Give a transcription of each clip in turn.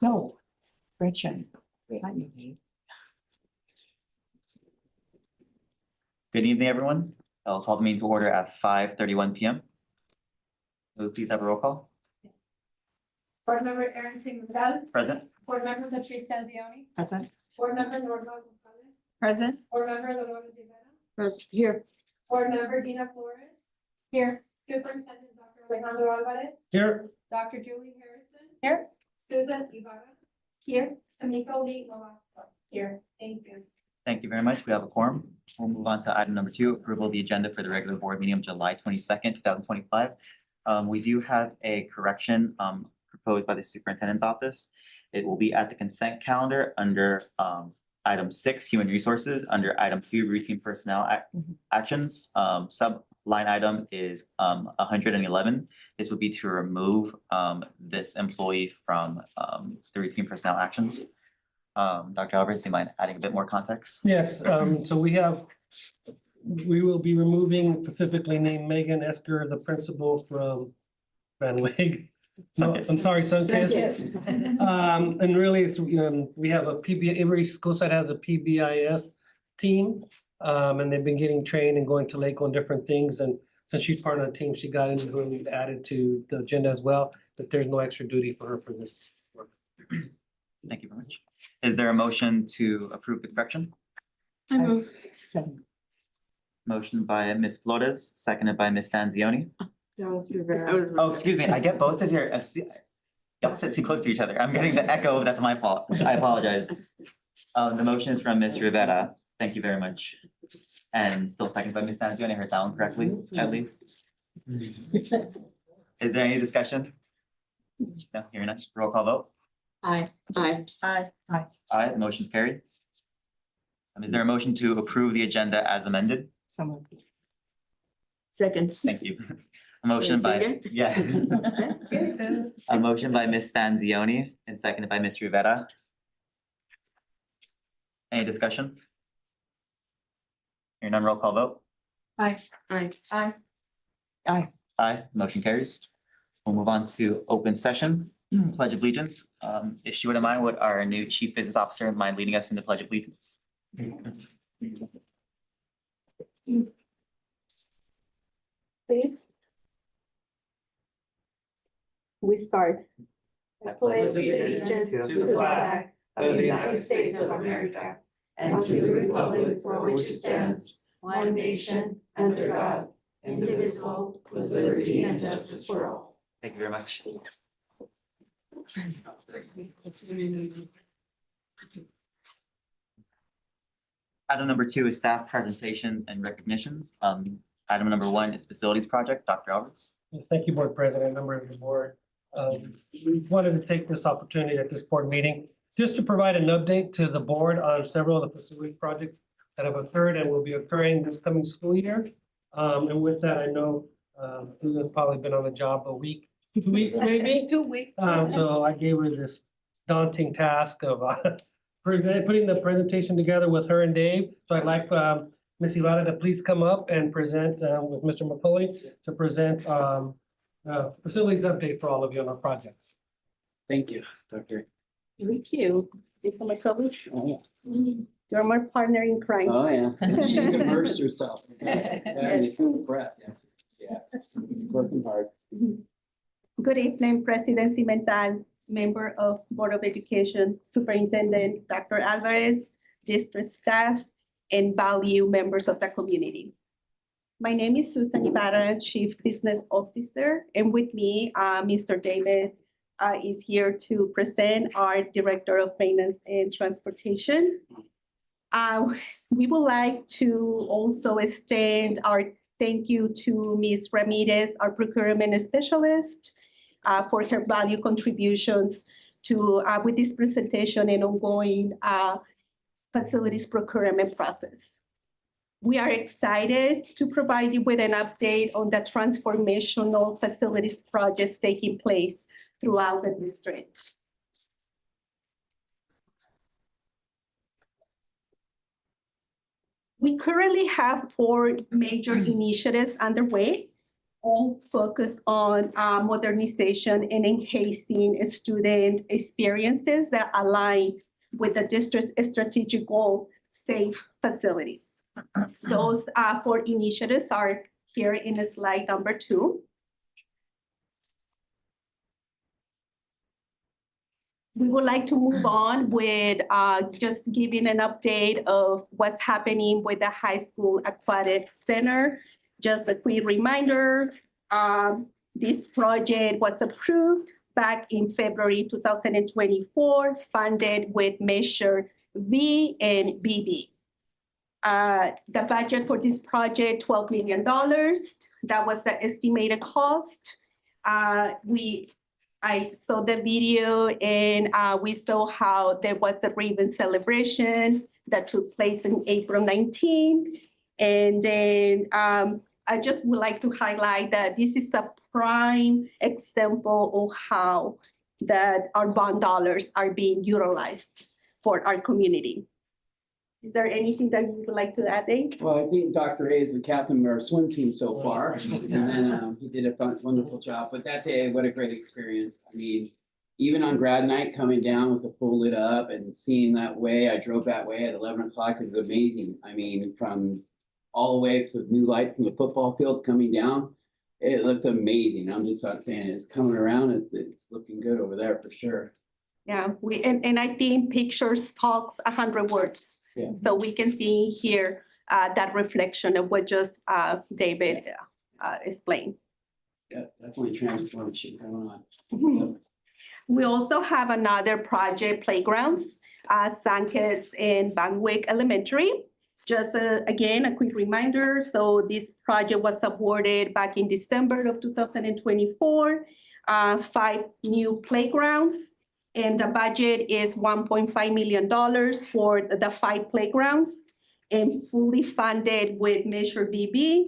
No, Gretchen. Not you. Good evening, everyone. I'll call the meeting to order at 5:31 p.m. Will you please have a roll call? Board Member Aaron Singh-Vidal. Present. Board Member Patrice Stanzioni. Present. Board Member Norma Gonzalez. Present. Board Member Dolores Rivera. Present. Here. Board Member Dina Flores. Here. Superintendent Dr. Alejandro Alvarez. Here. Dr. Julie Harrison. Here. Susan Ibarra. Here. Tamiko Lee Velasco. Here. Thank you. Thank you very much. We have a quorum. We'll move on to item number 2, approval of the agenda for the regular board meeting of July 22nd, 2025. We do have a correction proposed by the superintendent's office. It will be at the consent calendar under item 6, human resources, under item 2, routine personnel actions. Sub line item is 111. This would be to remove this employee from the routine personnel actions. Dr. Alvarez, do you mind adding a bit more context? Yes, so we will be removing specifically named Megan Esker, the principal from Van Weg. No, I'm sorry, Sunkist. And really, it's, we have a every school site has a PBIS team. And they've been getting trained and going to Lake on different things. And since she's part of the team, she got into it, we've added to the agenda as well, that there's no extra duty for her for this work. Thank you very much. Is there a motion to approve the correction? I move. Second. Motion by Ms. Flores, seconded by Ms. Stanzioni. Rivera. Oh, excuse me, I get both of your, y'all sit too close to each other. I'm getting the echo, that's my fault. I apologize. The motion is from Ms. Rivera. Thank you very much. And still seconded by Ms. Stanzioni. I heard that one correctly, at least. Is there any discussion? No, hearing none. Roll call vote. Aye. Aye. Aye. Aye. Aye, the motion is carried. Is there a motion to approve the agenda as amended? So moved. Second. Thank you. A motion by, Second? yeah. A motion by Ms. Stanzioni and seconded by Ms. Rivera. Any discussion? Hearing none, roll call vote. Aye. Aye. Aye. Aye. Aye, motion carries. We'll move on to open session, pledge of allegiance. If she wouldn't mind, would our new chief business officer mind leading us in the pledge of allegiance? Please. We start. I pledge allegiance to the flag of the United States of America and to the republic for which it stands, one nation, under God, indivisible, with liberty and justice for all. Thank you very much. Item number 2 is staff presentations and recognitions. Item number 1 is facilities project. Dr. Alvarez. Yes, thank you, board president, member of the board. We wanted to take this opportunity at this board meeting just to provide an update to the board on several of the facility projects that have occurred and will be occurring this coming school year. And with that, I know Susan's probably been on the job a week, 2 weeks maybe. 2 weeks. So I gave her this daunting task of putting the presentation together with her and Dave. So I'd like Ms. Ibarra to please come up and present with Mr. McCauley to present facilities update for all of you on our projects. Thank you, Dr. Thank you. Mr. McCullough, Oh, you're my partner in crime. oh, yeah. She immersed herself. Yeah, you feel the breath, yeah. Yes, working hard. Good evening, President Cimental, member of Board of Education, Superintendent Dr. Alvarez, district staff, and value members of the community. My name is Susan Ibarra, Chief Business Officer, and with me, Mr. David is here to present our Director of Finance and Transportation. We would like to also extend our thank you to Ms. Ramirez, our procurement specialist, for her value contributions to with this presentation and ongoing facilities procurement process. We are excited to provide you with an update on the transformational facilities projects taking place throughout the district. We currently have 4 major initiatives underway all focus on modernization and enhancing student experiences that align with the district's strategic goal, safe facilities. Those four initiatives are here in the slide number 2. We would like to move on with just giving an update of what's happening with the high school aquatic center. Just a quick reminder, this project was approved back in February 2024, funded with Measure V and BB. The budget for this project, $12 million. That was the estimated cost. I saw the video and we saw how there was a ribbon celebration that took place in April 19. And then I just would like to highlight that this is a prime example of how that our bond dollars are being utilized for our community. Is there anything that you would like to add, Dave? Well, I think Dr. A is the captain of our swim team so far, and then he did a wonderful job. But that day, what a great experience. I mean, even on grad night, coming down with the pool lit up and seeing that way, I drove that way at 11 o'clock. It was amazing. I mean, from all the way to the new light from the football field coming down, it looked amazing. I'm just not saying it's coming around. It's looking good over there for sure. Yeah, and I think pictures talks 100 words. Yeah. So we can see here that reflection of what just David explained. Yeah, definitely transformation going on. We also have another project, playgrounds, Sankes in Banwick Elementary. Just again, a quick reminder. So this project was awarded back in December of 2024, 5 new playgrounds. And the budget is $1.5 million for the 5 playgrounds and fully funded with Measure BB.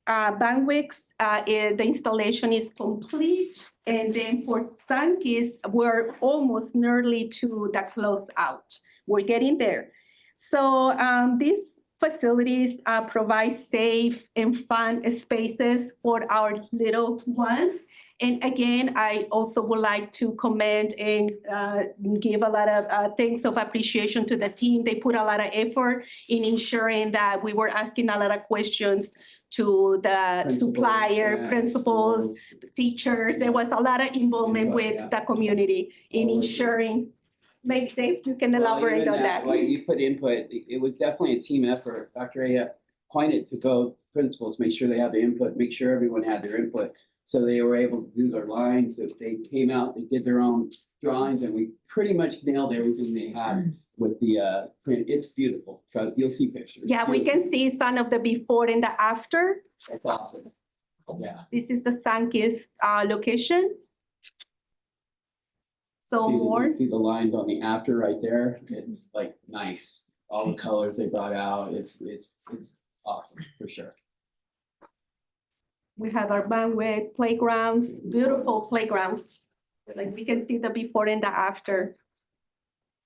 Banwick's, the installation is complete. And then for Sankes, we're almost nearly to the closeout. We're getting there. So these facilities provide safe and fun spaces for our little ones. And again, I also would like to commend and give a lot of thanks of appreciation to the team. They put a lot of effort in ensuring that we were asking a lot of questions to the supplier, principals, teachers. There was a lot of involvement with the community in ensuring. Maybe Dave, you can elaborate on that. Like you put input, it was definitely a team effort. Dr. A pointed to go principals, make sure they had the input, make sure everyone had their input. So they were able to do their lines. If they came out, they did their own drawings, and we pretty much nailed everything they had with the print. It's beautiful. You'll see pictures. Yeah, we can see some of the before and the after. That's awesome. Yeah. This is the Sankes location. So You more. see the lines on the after right there. It's like nice. All the colors they brought out. It's awesome for sure. We have our Banwick playgrounds, beautiful playgrounds. Like we can see the before and the after.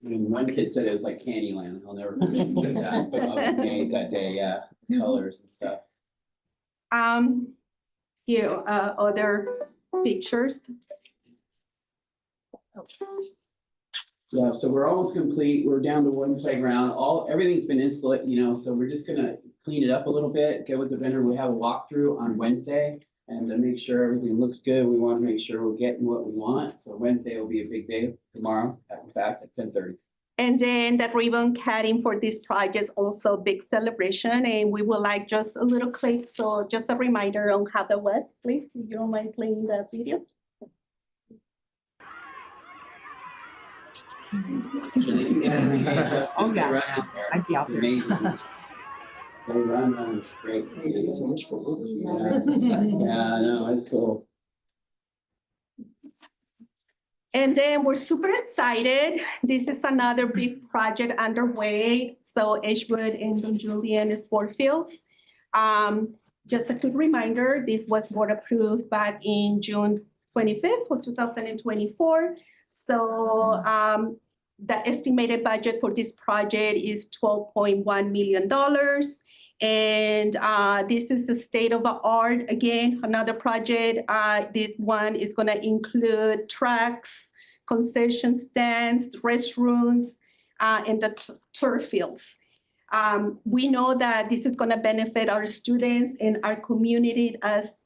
And one kid said it was like Candyland. I'll never forget that. So I was amazed that day. Yeah, colors and stuff. Here, other pictures. Yeah, so we're almost complete. We're down to one playground. Everything's been insulated, so we're just gonna clean it up a little bit, get with the vendor. We have a walkthrough on Wednesday, and to make sure everything looks good, we want to make sure we're getting what we want. So Wednesday will be a big day tomorrow, in fact, at 10:30. And then the ribbon cutting for this project is also a big celebration, and we would like just a little clip. So just a reminder on how that was, please, if you don't mind playing the video. Oh, yeah. I'd be out there. Amazing. They run, it's great. Yeah, no, it's cool. And then we're super excited. This is another big project underway. So Edgewood and Don Julian Sport Fields. Just a quick reminder, this was board approved back in June 25th of 2024. So the estimated budget for this project is $12.1 million. And this is the state of the art. Again, another project. This one is gonna include tracks, concession stands, restrooms, and the turf fields. We know that this is gonna benefit our students and our community as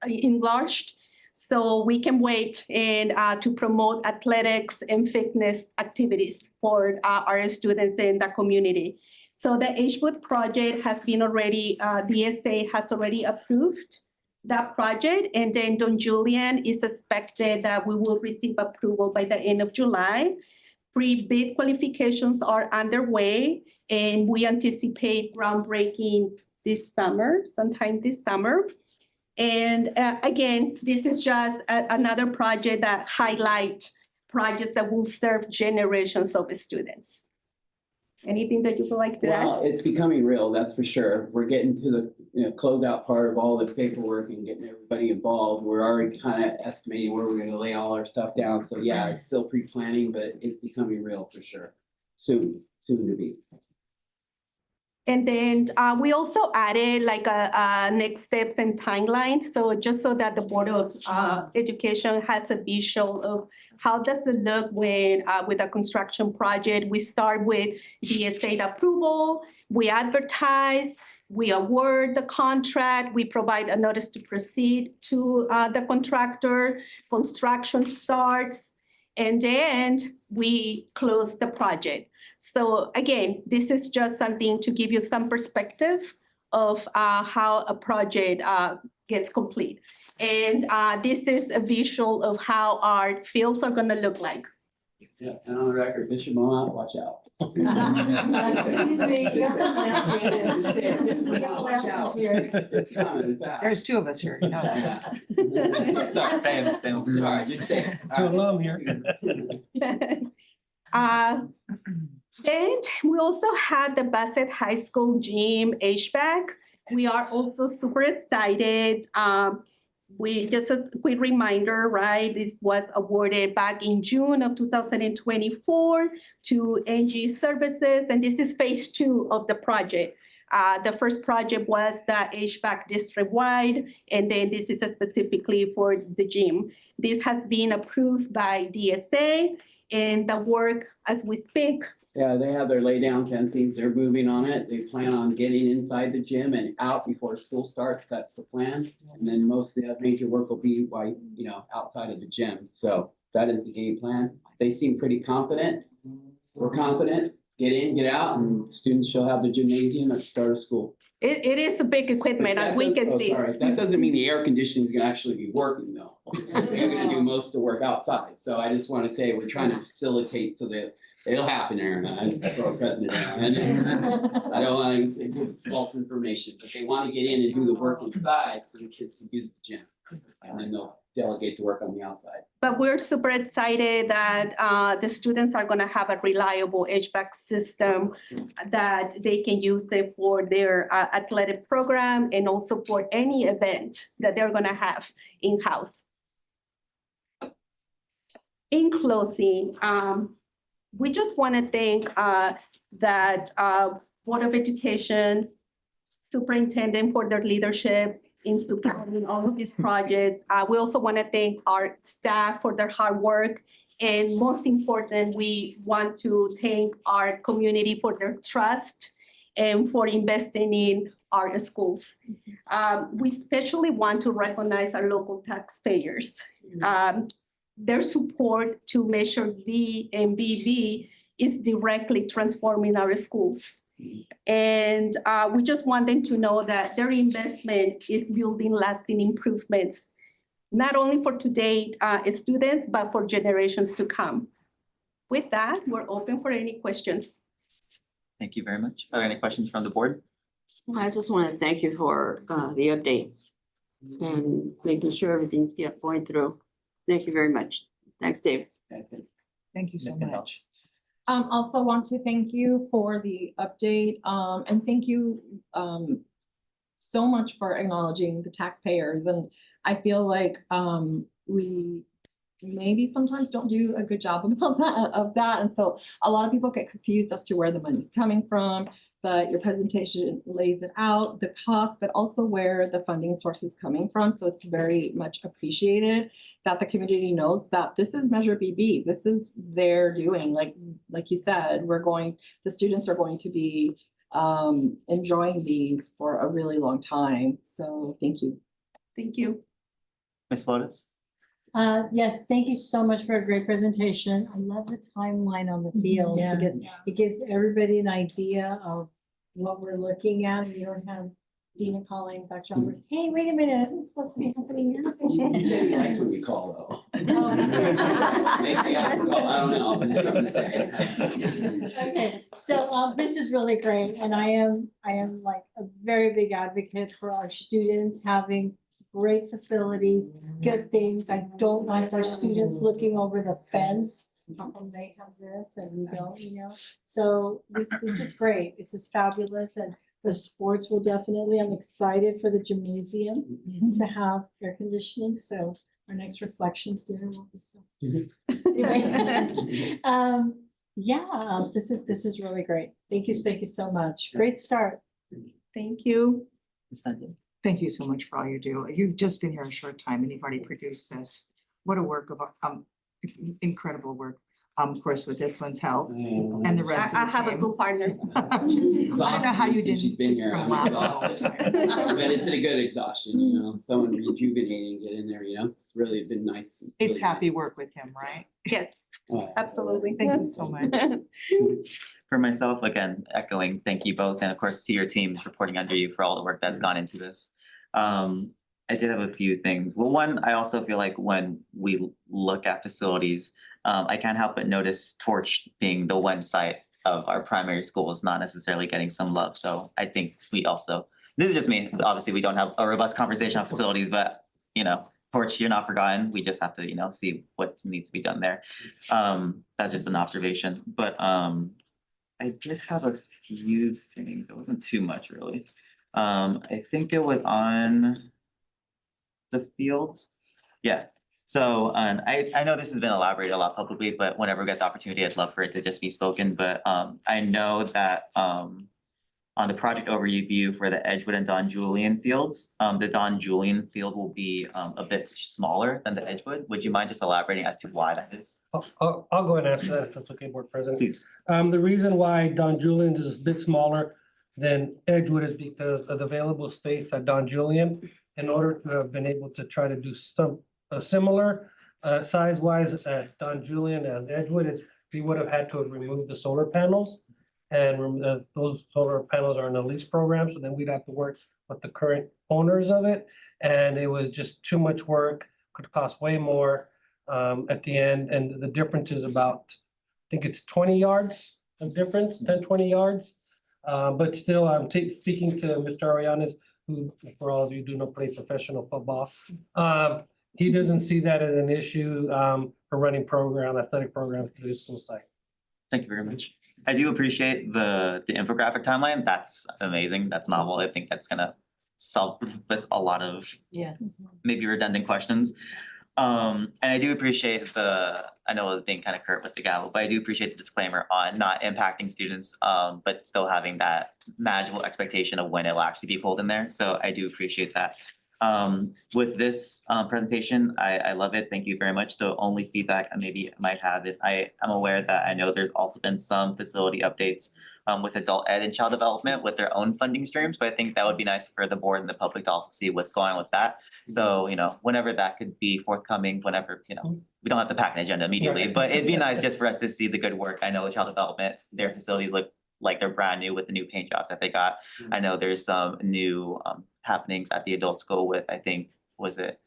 enlarged. So we can wait and to promote athletics and fitness activities for our students in the community. So the HBOOT project has been already, DSA has already approved that project. And then Don Julian is expected that we will receive approval by the end of July. Pre-bid qualifications are underway, and we anticipate groundbreaking this summer, sometime this summer. And again, this is just another project that highlight projects that will serve generations of students. Anything that you would like to add? Well, it's becoming real, that's for sure. We're getting to the, closeout part of all the paperwork and getting everybody involved. We're already kind of estimating where we're gonna lay all our stuff down. So yeah, it's still pre-planning, but it's becoming real for sure. Soon to be. And then we also added like a next steps and timeline. So just so that the Board of Education has a visual of how does it look when with a construction project. We start with the state approval, we advertise, we award the contract, we provide a notice to proceed to the contractor, construction starts, and then we close the project. So again, this is just something to give you some perspective of how a project gets complete. And this is a visual of how our fields are gonna look like. Yeah, and on the record, Bishop Mama, watch out. Excuse me. It's coming back. There's two of us here, you know that. Sorry, same. Sorry, just saying. To alum here. And we also had the Bassett High School gym HVAC. We are also super excited. We just a quick reminder, right? This was awarded back in June of 2024 to NG Services, and this is phase 2 of the project. The first project was the HVAC district-wide, and then this is specifically for the gym. This has been approved by DSA, and the work as we speak. Yeah, they have their lay down fencings. They're moving on it. They plan on getting inside the gym and out before school starts. That's the plan. And then most of the major work will be outside of the gym. So that is the game plan. They seem pretty confident. We're confident. Get in, get out, and students shall have the gymnasium at the start of school. It is a big equipment, as we can see. Sorry, that doesn't mean the air conditioning is gonna actually be working though. They're gonna do most of the work outside. So I just want to say we're trying to facilitate so that it'll happen, Aaron. I throw a president down. I don't want to give false information, but they want to get in and do the work inside so the kids can use the gym. And then they'll delegate the work on the outside. But we're super excited that the students are gonna have a reliable HVAC system that they can use it for their athletic program and also for any event that they're gonna have in-house. In closing, we just want to thank that Board of Education Superintendent for their leadership in supporting all of these projects. We also want to thank our staff for their hard work. And most important, we want to thank our community for their trust and for investing in our schools. We especially want to recognize our local taxpayers. Their support to Measure V and BV is directly transforming our schools. And we just want them to know that their investment is building lasting improvements, not only for today's students, but for generations to come. With that, we're open for any questions. Thank you very much. Are there any questions from the board? I just want to thank you for the update and making sure everything's going through. Thank you very much. Thanks, Dave. Thank you so Ms. much. Gonzalez? Also want to thank you for the update, and thank you so much for acknowledging the taxpayers. And I feel like we maybe sometimes don't do a good job of that. And so a lot of people get confused as to where the money's coming from. but your presentation lays it out, the cost, but also where the funding source is coming from. So it's very much appreciated that the community knows that this is Measure BB. This is their doing. Like you said, the students are going to be enjoying these for a really long time. So thank you. Thank you. Ms. Flores? Yes, thank you so much for a great presentation. I love the timeline on the fields because it gives everybody an idea of what we're looking at. You don't have Dina calling Dr. Chalmers, hey, wait a minute, isn't this supposed to be happening now? He said he likes when we call though. Oh, Maybe I have to call, I don't know, there's something to say. Okay, so this is really great, and I am like a very big advocate for our students having great facilities, good things. I don't like our students looking over the fence. How come they have this and we don't, you know? So this is great. This is fabulous, and the sports will definitely, I'm excited for the gymnasium to have air conditioning, so our next reflections dinner will be so. Anyway, yeah, this is really great. Thank you so much. Great start. Thank you. Ms. Duncan? Thank you so much for all you do. You've just been here a short time and you've already produced this. What a work of, incredible work. Of course, with this one's help and the rest I of the have a team. good partner. I don't know how you Since she's didn't. been here, from I'm laughing all the exhausted. time. But it's a good exhaustion, you know, someone rejuvenating, get in there, you know, it's really been nice. It's really happy nice. work with him, right? Yes, Oh. absolutely. Thank you so much. For myself, again, echoing, thank you both, and of course, to your teams reporting under you for all the work that's gone into this. I did have a few things. Well, one, I also feel like when we look at facilities, I can't help but notice Torch being the one site of our primary school is not necessarily getting some love. So I think we also, this is just me, obviously, we don't have a robust conversation on facilities, but you know, Torch, you're not forgotten. We just have to, you know, see what needs to be done there. That's just an observation, but I did have a few things. It wasn't too much really. I think it was on the fields. Yeah. So I know this has been elaborated a lot publicly, but whenever we get the opportunity, I'd love for it to just be spoken. But I know that on the project overview for the Edgewood and Don Julian fields, the Don Julian field will be a bit smaller than the Edgewood. Would you mind just elaborating as to why that is? I'll go ahead and answer that if that's okay, Board President. Please. The reason why Don Julian's is a bit smaller than Edgewood is because of the available space at Don Julian. In order to have been able to try to do some similar size-wise at Don Julian and Edgewood, is we would have had to have removed the solar panels. And those solar panels are in the lease program, so then we'd have to work with the current owners of it. And it was just too much work, could cost way more at the end. And the difference is about, I think it's 20 yards of difference, 10, 20 yards. But still, I'm speaking to Mr. Arianes, who, for all of you do not play professional football. He doesn't see that as an issue for running athletic programs through the school site. Thank you very much. I do appreciate the infographic timeline. That's amazing. That's novel. I think that's gonna solve a lot of Yes. maybe redundant questions. And I do appreciate I know I was being kind of curt with the gavel, but I do appreciate the disclaimer on not impacting students, but still having that manageable expectation of when it'll actually be pulled in there. So I do appreciate that. With this presentation, I love it. Thank you very much. The only feedback I maybe might have is I'm aware that I know there's also been some facility updates with adult ed and child development with their own funding streams, but I think that would be nice for the board and the public to also see what's going on with that. So, you know, whenever that could be forthcoming, whenever, you know, we don't have to pack an agenda immediately, Right. but it'd be nice just for us to see the good work. I know the child development, their facilities look like they're brand new with the new paint jobs that they got. I know there's some new happenings at the adult school with, I think, was it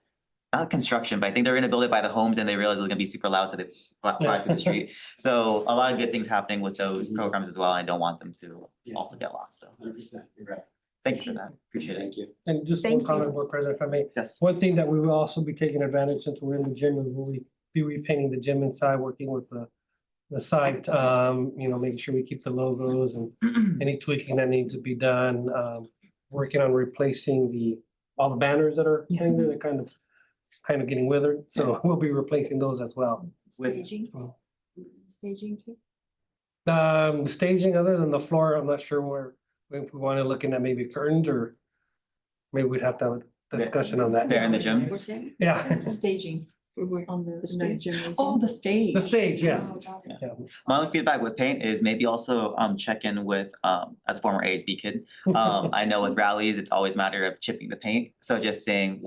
not construction, but I think they're gonna build it by the homes and they realize it's gonna be super loud, so they fly to the street. So a lot of good things happening with those programs as well. I don't want them to also get lost, so 100%, you're right. thank you for that. Appreciate it. Thank you. And just Thank one you. comment, Board President, if I may. Yes. One thing that we will also be taking advantage, since we're in the gym, is we'll be repainting the gym inside, working with the site, you know, making sure we keep the logos and any tweaking that needs to be done. Working on replacing all the banners that are hanging there, they're kind of getting withered, so we'll be replacing those as well. With- Staging too? Staging, other than the floor, I'm not sure where if we want to look at maybe curtains or maybe we'd have to have a discussion on that. There in the gym. What's that? Yeah, Staging Where- on the stage? gymnasium. Oh, the stage. the stage, yes. Oh, got it. Yeah. My only feedback with paint is maybe also check in with as a former ASB kid. I know with rallies, it's always a matter of chipping the paint. So just saying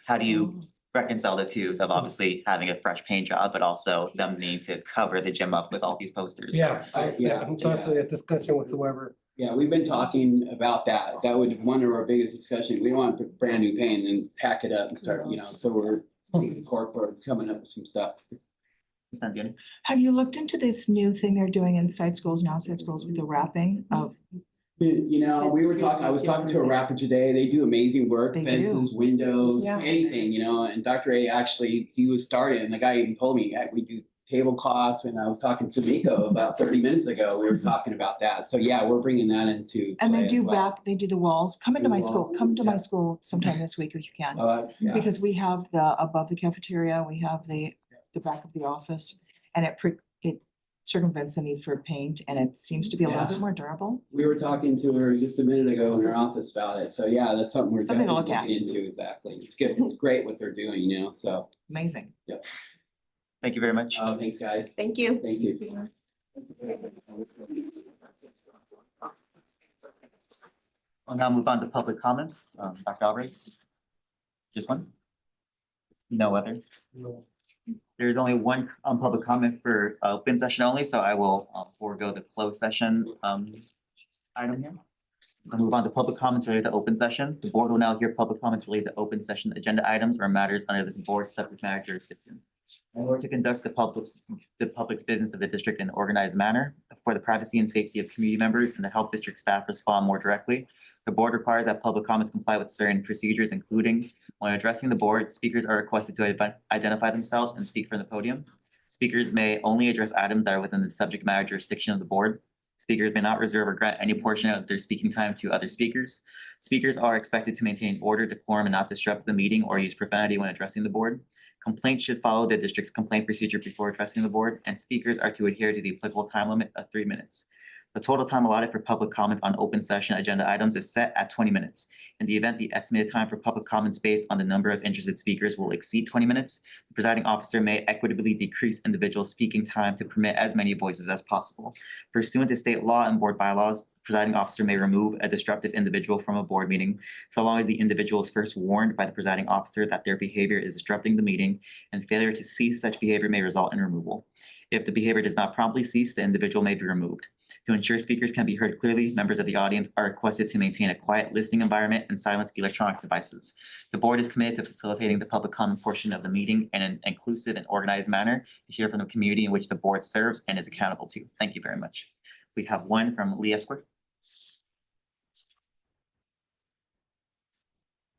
how do you reconcile the two of obviously having a fresh paint job, but also them needing to cover the gym up with all these posters. Yeah, Yeah. it's also a discussion whatsoever. Yeah, we've been talking about that. That would one of our biggest discussions. We want to put brand new paint and tack it up and start, so we're corporate coming up with some stuff. Sounds good. Have you looked into this new thing they're doing inside schools and outside schools with the wrapping of, I was talking to a rapper today. They do amazing work, They do. fences, windows, Yeah. anything, and Dr. A actually, he was started and the guy even told me, we do tablecloths. When I was talking to Miko about 30 minutes ago, we were talking about that. So yeah, we're bringing that into. and they play do as well. they do the walls. Come into Do my the school, wall, come to my yeah. school sometime this week if you can. Yeah. Because we have above the cafeteria, we have the back of the office, and it circumvents the need for paint, and it seems to be a little Yeah. bit more durable. We were talking to her just a minute ago in her office about it. So yeah, that's something we're Something to definitely look at. looking into. Exactly. It's good. It's great what they're doing, so. Amazing. Thank you very much. Thanks, guys. Thank you. Thank you. I'll now move on to public comments. Dr. Alvarez. Just one? No other? There's only one public comment for open session only, so I will forego the closed session item here. I'll move on to public comments related to open session. The board will now hear public comments related to open session agenda items or matters under this board subject matter jurisdiction. In order to conduct the public's business of the district in an organized manner, for the privacy and safety of community members and to help district staff respond more directly, the board requires that public comments comply with certain procedures, including when addressing the board, speakers are requested to identify themselves and speak from the podium. Speakers may only address items that are within the subject matter jurisdiction of the board. Speakers may not reserve or grant any portion of their speaking time to other speakers. Speakers are expected to maintain order, decorum, and not disrupt the meeting or use profanity when addressing the board. Complaints should follow the district's complaint procedure before addressing the board, and speakers are to adhere to the applicable time limit of 3 minutes. The total time allotted for public comment on open session agenda items is set at 20 minutes. In the event the estimated time for public comments based on the number of interested speakers will exceed 20 minutes, the presiding officer may equitably decrease individual speaking time to permit as many voices as possible. Pursuant to state law and board bylaws, the presiding officer may remove a disruptive individual from a board meeting so long as the individual is first warned by the presiding officer that their behavior is disrupting the meeting, and failure to cease such behavior may result in removal. If the behavior does not promptly cease, the individual may be removed. To ensure speakers can be heard clearly, members of the audience are requested to maintain a quiet listening environment and silence electronic devices. The board is committed to facilitating the public comment portion of the meeting in an inclusive and organized manner to hear from the community in which the board serves and is accountable to. Thank you very much. We have one from Lee Esquer.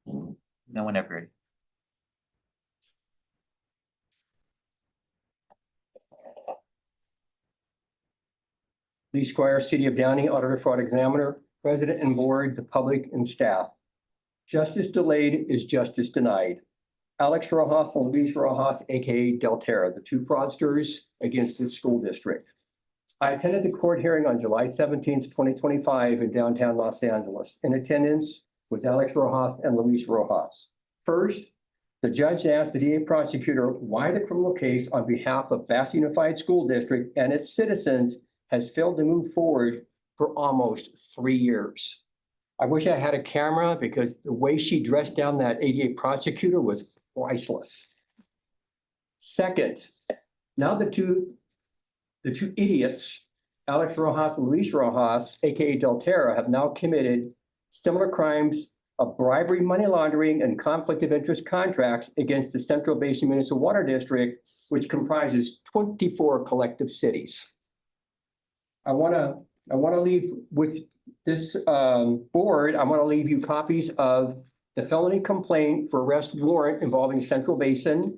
No one ever. Lee Squire, City of Downey, Auditor Fraud Examiner, President and Board, the public and staff. Justice delayed is justice denied. Alex Rojas and Luis Rojas, AKA Del Terra, the two fraudsters against the school district. I attended the court hearing on July 17th, 2025 in downtown Los Angeles. In attendance was Alex Rojas and Luis Rojas. First, the judge asked the DA prosecutor why the criminal case on behalf of Bassett Unified School District and its citizens has failed to move forward for almost 3 years. I wish I had a camera because the way she dressed down that ADA prosecutor was priceless. Second, now the two idiots, Alex Rojas and Luis Rojas, AKA Del Terra, have now committed similar crimes of bribery, money laundering, and conflict of interest contracts against the Central Basin Municipal Water District, which comprises 24 collective cities. I want to leave with this board. I want to leave you copies of the felony complaint for arrest warrant involving Central Basin.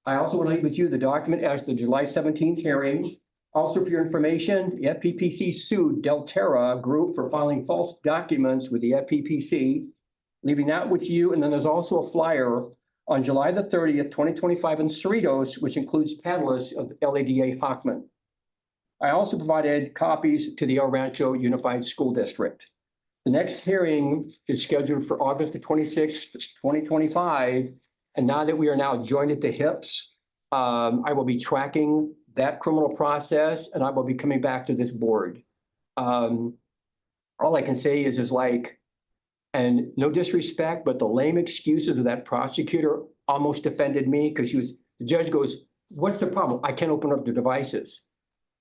I also want to leave with you the document as the July 17th hearing. Also, for your information, the FPPC sued Del Terra Group for filing false documents with the FPPC. Leaving that with you, and then there's also a flyer on July the 30th, 2025 in Cerritos, which includes panelists of LADA Hockman. I also provided copies to the El Rancho Unified School District. The next hearing is scheduled for August the 26th, 2025. And now that we are now joined at the hips, I will be tracking that criminal process and I will be coming back to this board. All I can say is like, and no disrespect, but the lame excuses of that prosecutor almost offended me because the judge goes, what's the problem? I can't open up the devices.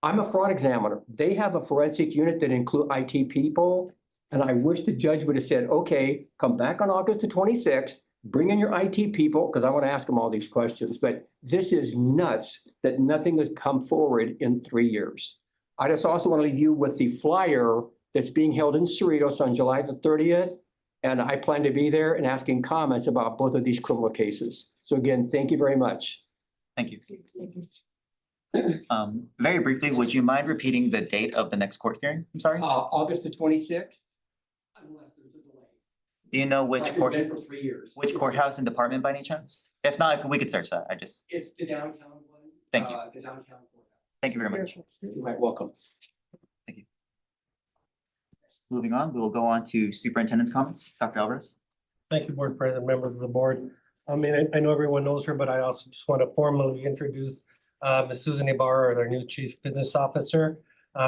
I'm a fraud examiner. They have a forensic unit that include IT people. And I wish the judge would have said, okay, come back on August the 26th, bring in your IT people, because I want to ask them all these questions. But this is nuts that nothing has come forward in 3 years. I just also want to leave you with the flyer that's being held in Cerritos on July the 30th. And I plan to be there and asking comments about both of these criminal cases. So again, thank you very much. Thank you. Very briefly, would you mind repeating the date of the next court hearing? I'm sorry. August the 26th. Unless there's a delay. Do you know which Like it's court, been for 3 years. which courthouse and department by any chance? If not, we could search that. It's the downtown one. Thank you. The downtown courthouse. Thank you very much. You're right, welcome. Moving on, we will go on to superintendent's comments. Dr. Alvarez. Thank you, Board President, members of the board. I mean, I know everyone knows her, but I also just want to formally introduce Ms. Susan Ibarra, our new Chief Business Officer.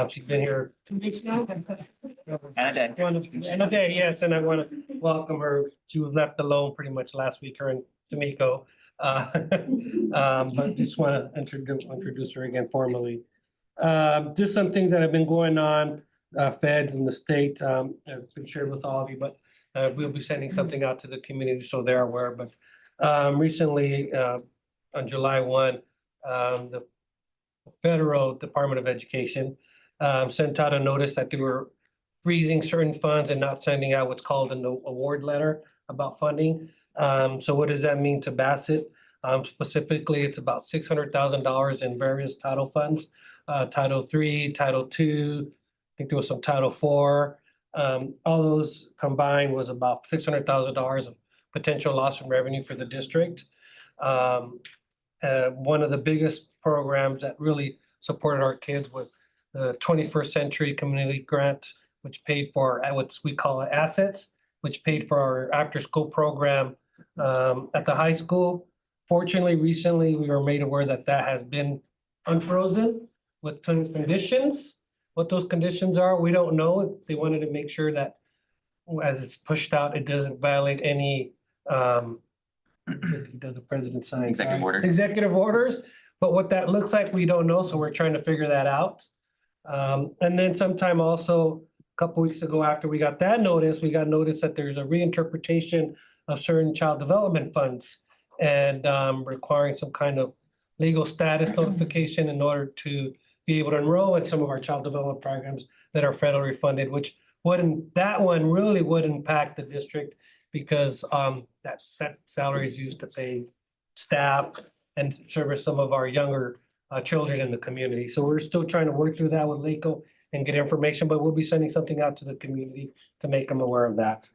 She's been here 2 weeks now. And a day. And a day, yes, and I want to welcome her. She was left alone pretty much last week, her and Tamiko. But just want to introduce her again formally. Just some things that have been going on, feds in the state, have been shared with all of you, but we'll be sending something out to the community so they're aware. But recently, on July 1, the Federal Department of Education sent out a notice that they were freezing certain funds and not sending out what's called an award letter about funding. So what does that mean to Bassett? Specifically, it's about $600,000 in various title funds, Title III, Title II, I think there was some Title IV. All those combined was about $600,000 of potential loss in revenue for the district. One of the biggest programs that really supported our kids was the 21st Century Community Grant, which paid for what we call assets, which paid for our after-school program at the high school. Fortunately, recently, we were made aware that that has been unfrozen with some conditions. What those conditions are, we don't know. They wanted to make sure that as it's pushed out, it doesn't violate any the president signs. Executive order. Executive orders, but what that looks like, we don't know, so we're trying to figure that out. And then sometime also, a couple weeks ago after we got that notice, we got notice that there's a reinterpretation of certain child development funds and requiring some kind of legal status notification in order to be able to enroll in some of our child development programs that are federally funded, which that one really would impact the district because that salary is used to pay staff and service some of our younger children in the community. So we're still trying to work through that with LACO and get information, but we'll be sending something out to the community to make them aware of that.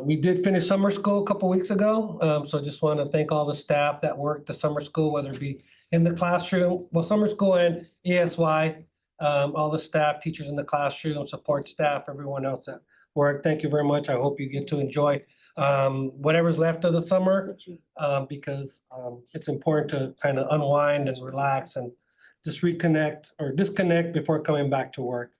We did finish summer school a couple weeks ago. So just want to thank all the staff that worked the summer school, whether it be in the classroom, well, summer school and ESY, all the staff, teachers in the classroom, support staff, everyone else that worked. Thank you very much. I hope you get to enjoy whatever's left of the summer because it's important to kind of unwind and relax and just reconnect or disconnect before coming back to work.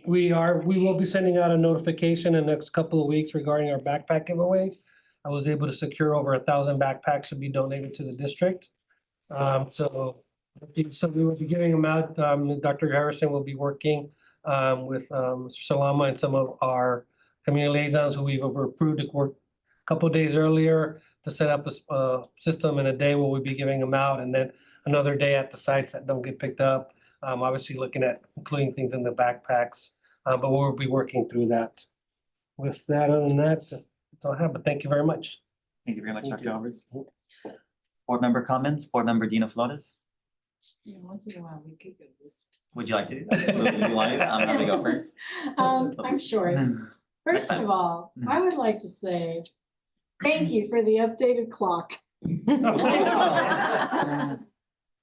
We will be sending out a notification in the next couple of weeks regarding our backpack giveaways. I was able to secure over 1,000 backpacks to be donated to the district. So we will be giving them out. Dr. Harrison will be working with Mr. Salama and some of our community liaisons who we've approved to work a couple of days earlier to set up a system in a day where we'll be giving them out, and then another day at the sites that don't get picked up. Obviously looking at including things in the backpacks, but we'll be working through that. With that, other than that, that's all I have, but thank you very much. Thank you very much, Dr. Alvarez. Board member comments, board member Dina Flores. Yeah, once in a while, we could go this. Would you like to? You want to? I'm going to go first. I'm sure. First of all, I would like to say thank you for the updated clock.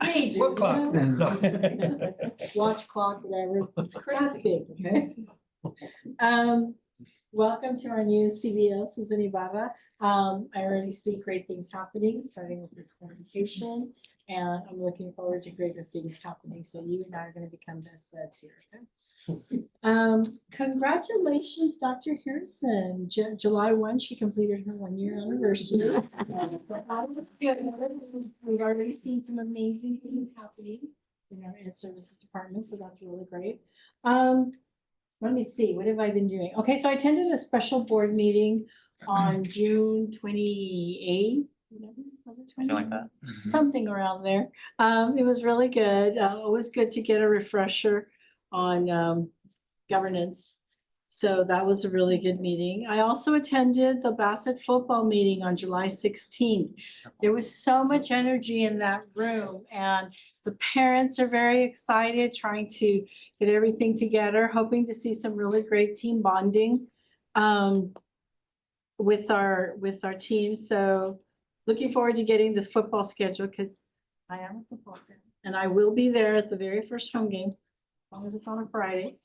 Major, What you clock? know? No. Watch clock, whatever. It's That's crazy. big, okay? Welcome to our new CBO, Susan Ibarra. I already see great things happening, starting with this presentation. And I'm looking forward to greater things happening. So you and I are gonna become best buds here, okay? Congratulations, Dr. Harrison. July 1, she completed her 1-year anniversary. That was good. We've already seen some amazing things happening in our Ed Services Department, so that's really great. Let me see, what have I been doing? Okay, so I attended a special board meeting on June 28th. Was it Something like 28th? that. Something around there. It was really good. It was good to get a refresher on governance. So that was a really good meeting. I also attended the Bassett football meeting on July 16th. There was so much energy in that room, and the parents are very excited, trying to get everything together, hoping to see some really great team bonding with our team. So looking forward to getting this football schedule, because I am a football fan and I will be there at the very first home game, as long as it's on a Friday.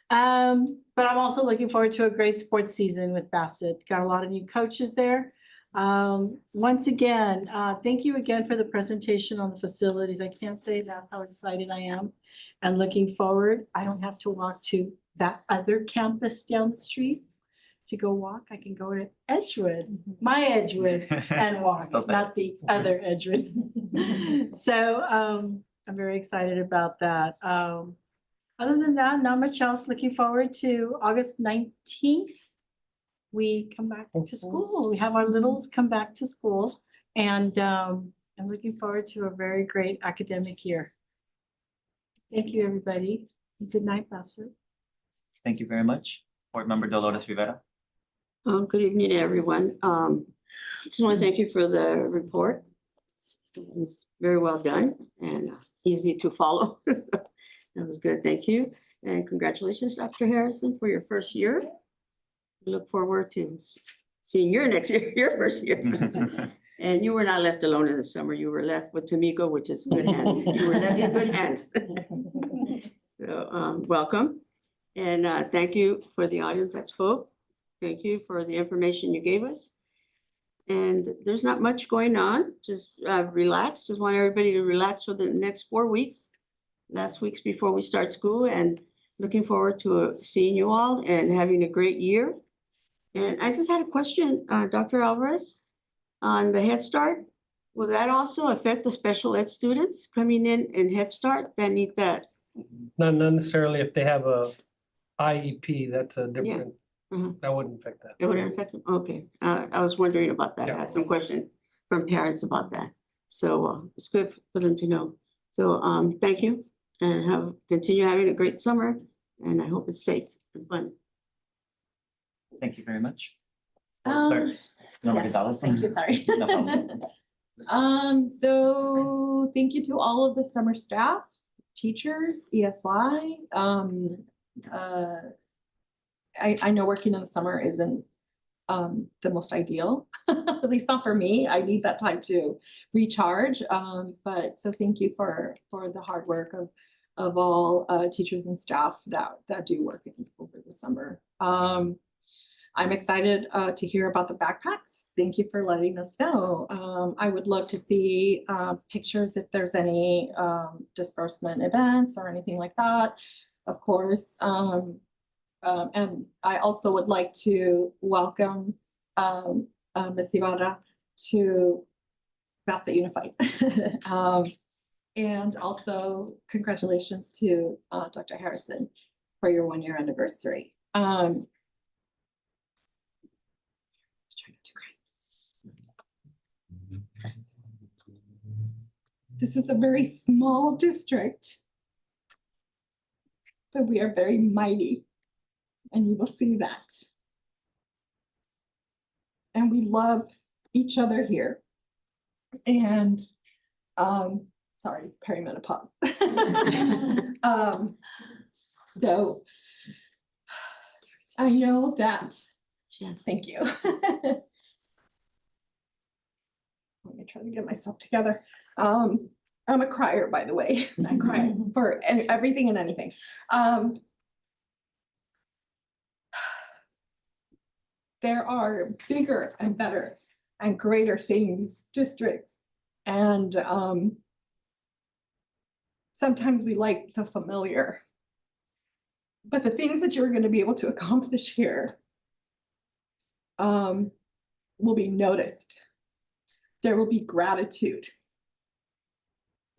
But I'm also looking forward to a great sports season with Bassett. Got a lot of new coaches there. Once again, thank you again for the presentation on the facilities. I can't say that how excited I am and looking forward. I don't have to walk to that other campus down the street to go walk. I can go to Edgewood, my Edgewood, and walk, Still say. not the other Edgewood. So I'm very excited about that. Other than that, not much else. Looking forward to August 19th. We come back to school. We have our littles come back to school, and I'm looking forward to a very great academic year. Thank you, everybody. Good night, Bassett. Thank you very much. Board Member Dolores Rivera. Good evening, everyone. Just want to thank you for the report. It was very well done and easy to follow. That was good. Thank you. And congratulations, Dr. Harrison, for your first year. We look forward to seeing your next year, your first year. And you were not left alone in the summer. You were left with Tamiko, which is good hands. You were left in good hands. So welcome. And thank you for the audience that spoke. Thank you for the information you gave us. And there's not much going on. Just relax. Just want everybody to relax for the next 4 weeks. Last weeks before we start school, and looking forward to seeing you all and having a great year. And I just had a question, Dr. Alvarez, on the Head Start. Will that also affect the special ed students coming in Head Start that need that? Not necessarily if they have a IEP, that's a different, Mhm. that wouldn't affect that. It wouldn't affect them? Okay, I was wondering about that. I had some question from parents about that. So it's good for them to know. So thank you, and continue having a great summer, and I hope it's safe and fun. Thank you very much. Um, Member Yes, Gonzalez. thank you, sorry. No problem. So thank you to all of the summer staff, teachers, ESY. I know working in the summer isn't the most ideal, at least not for me. I need that time to recharge. But so thank you for the hard work of all teachers and staff that do work over the summer. I'm excited to hear about the backpacks. Thank you for letting us know. I would love to see pictures if there's any disbursement events or anything like that, of course. And I also would like to welcome Ms. Ibarra to Bassett Unified. And also congratulations to Dr. Harrison for your 1-year anniversary. This is a very small district, but we are very mighty, and you will see that. And we love each other here. And sorry, perimenopause. So I know that. Yes. Thank you. Let me try to get myself together. I'm a crier, by the way. I cry for everything and anything. There are bigger and better and greater things, districts, and sometimes we like the familiar. But the things that you're going to be able to accomplish here will be noticed. There will be gratitude.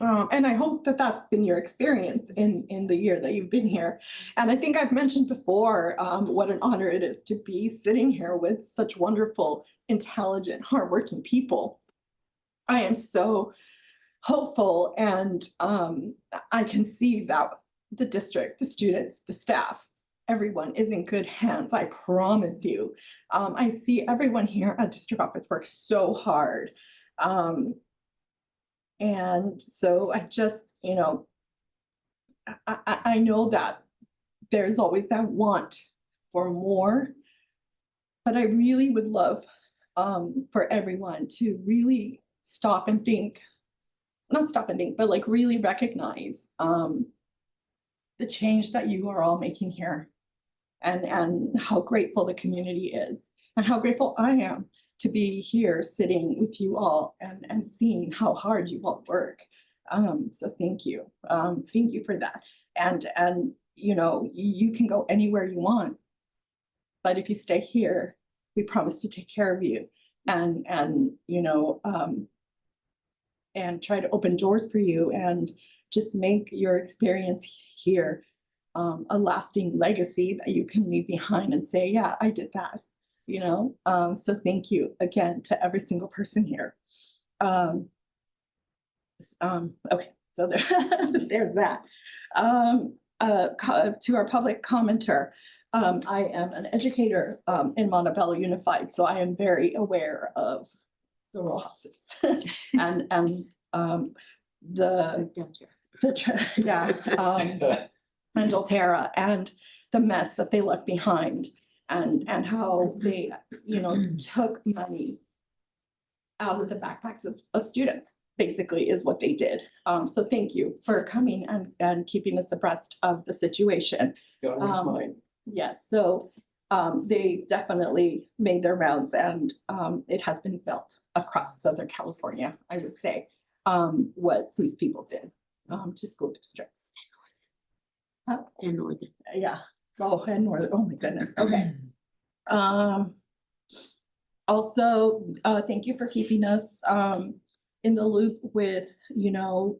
And I hope that that's been your experience in the year that you've been here. And I think I've mentioned before what an honor it is to be sitting here with such wonderful, intelligent, hardworking people. I am so hopeful, and I can see that the district, the students, the staff, everyone is in good hands. I promise you. I see everyone here at district office work so hard. And so I just, you know, I know that there's always that want for more, but I really would love for everyone to really stop and think, not stop and think, but like really recognize the change that you are all making here, and how grateful the community is, and how grateful I am to be here sitting with you all and seeing how hard you all work. So thank you. Thank you for that. And you know, you can go anywhere you want, but if you stay here, we promise to take care of you and you know, and try to open doors for you and just make your experience here a lasting legacy that you can leave behind and say, yeah, I did that. You know, so thank you again to every single person here. Okay, so there's that. To our public commenter, I am an educator in Montebello Unified, so I am very aware of the row houses and and Doterra and the mess that they left behind. And how they, you know, took money out of the backpacks of students, basically is what they did. So thank you for coming and keeping us abreast of the situation. Yes, so they definitely made their rounds, and it has been felt across Southern California, I would say, what these people did to school districts. And Northern. Yeah. Oh, and Northern, oh my goodness, okay. Also, thank you for keeping us in the loop with, you know,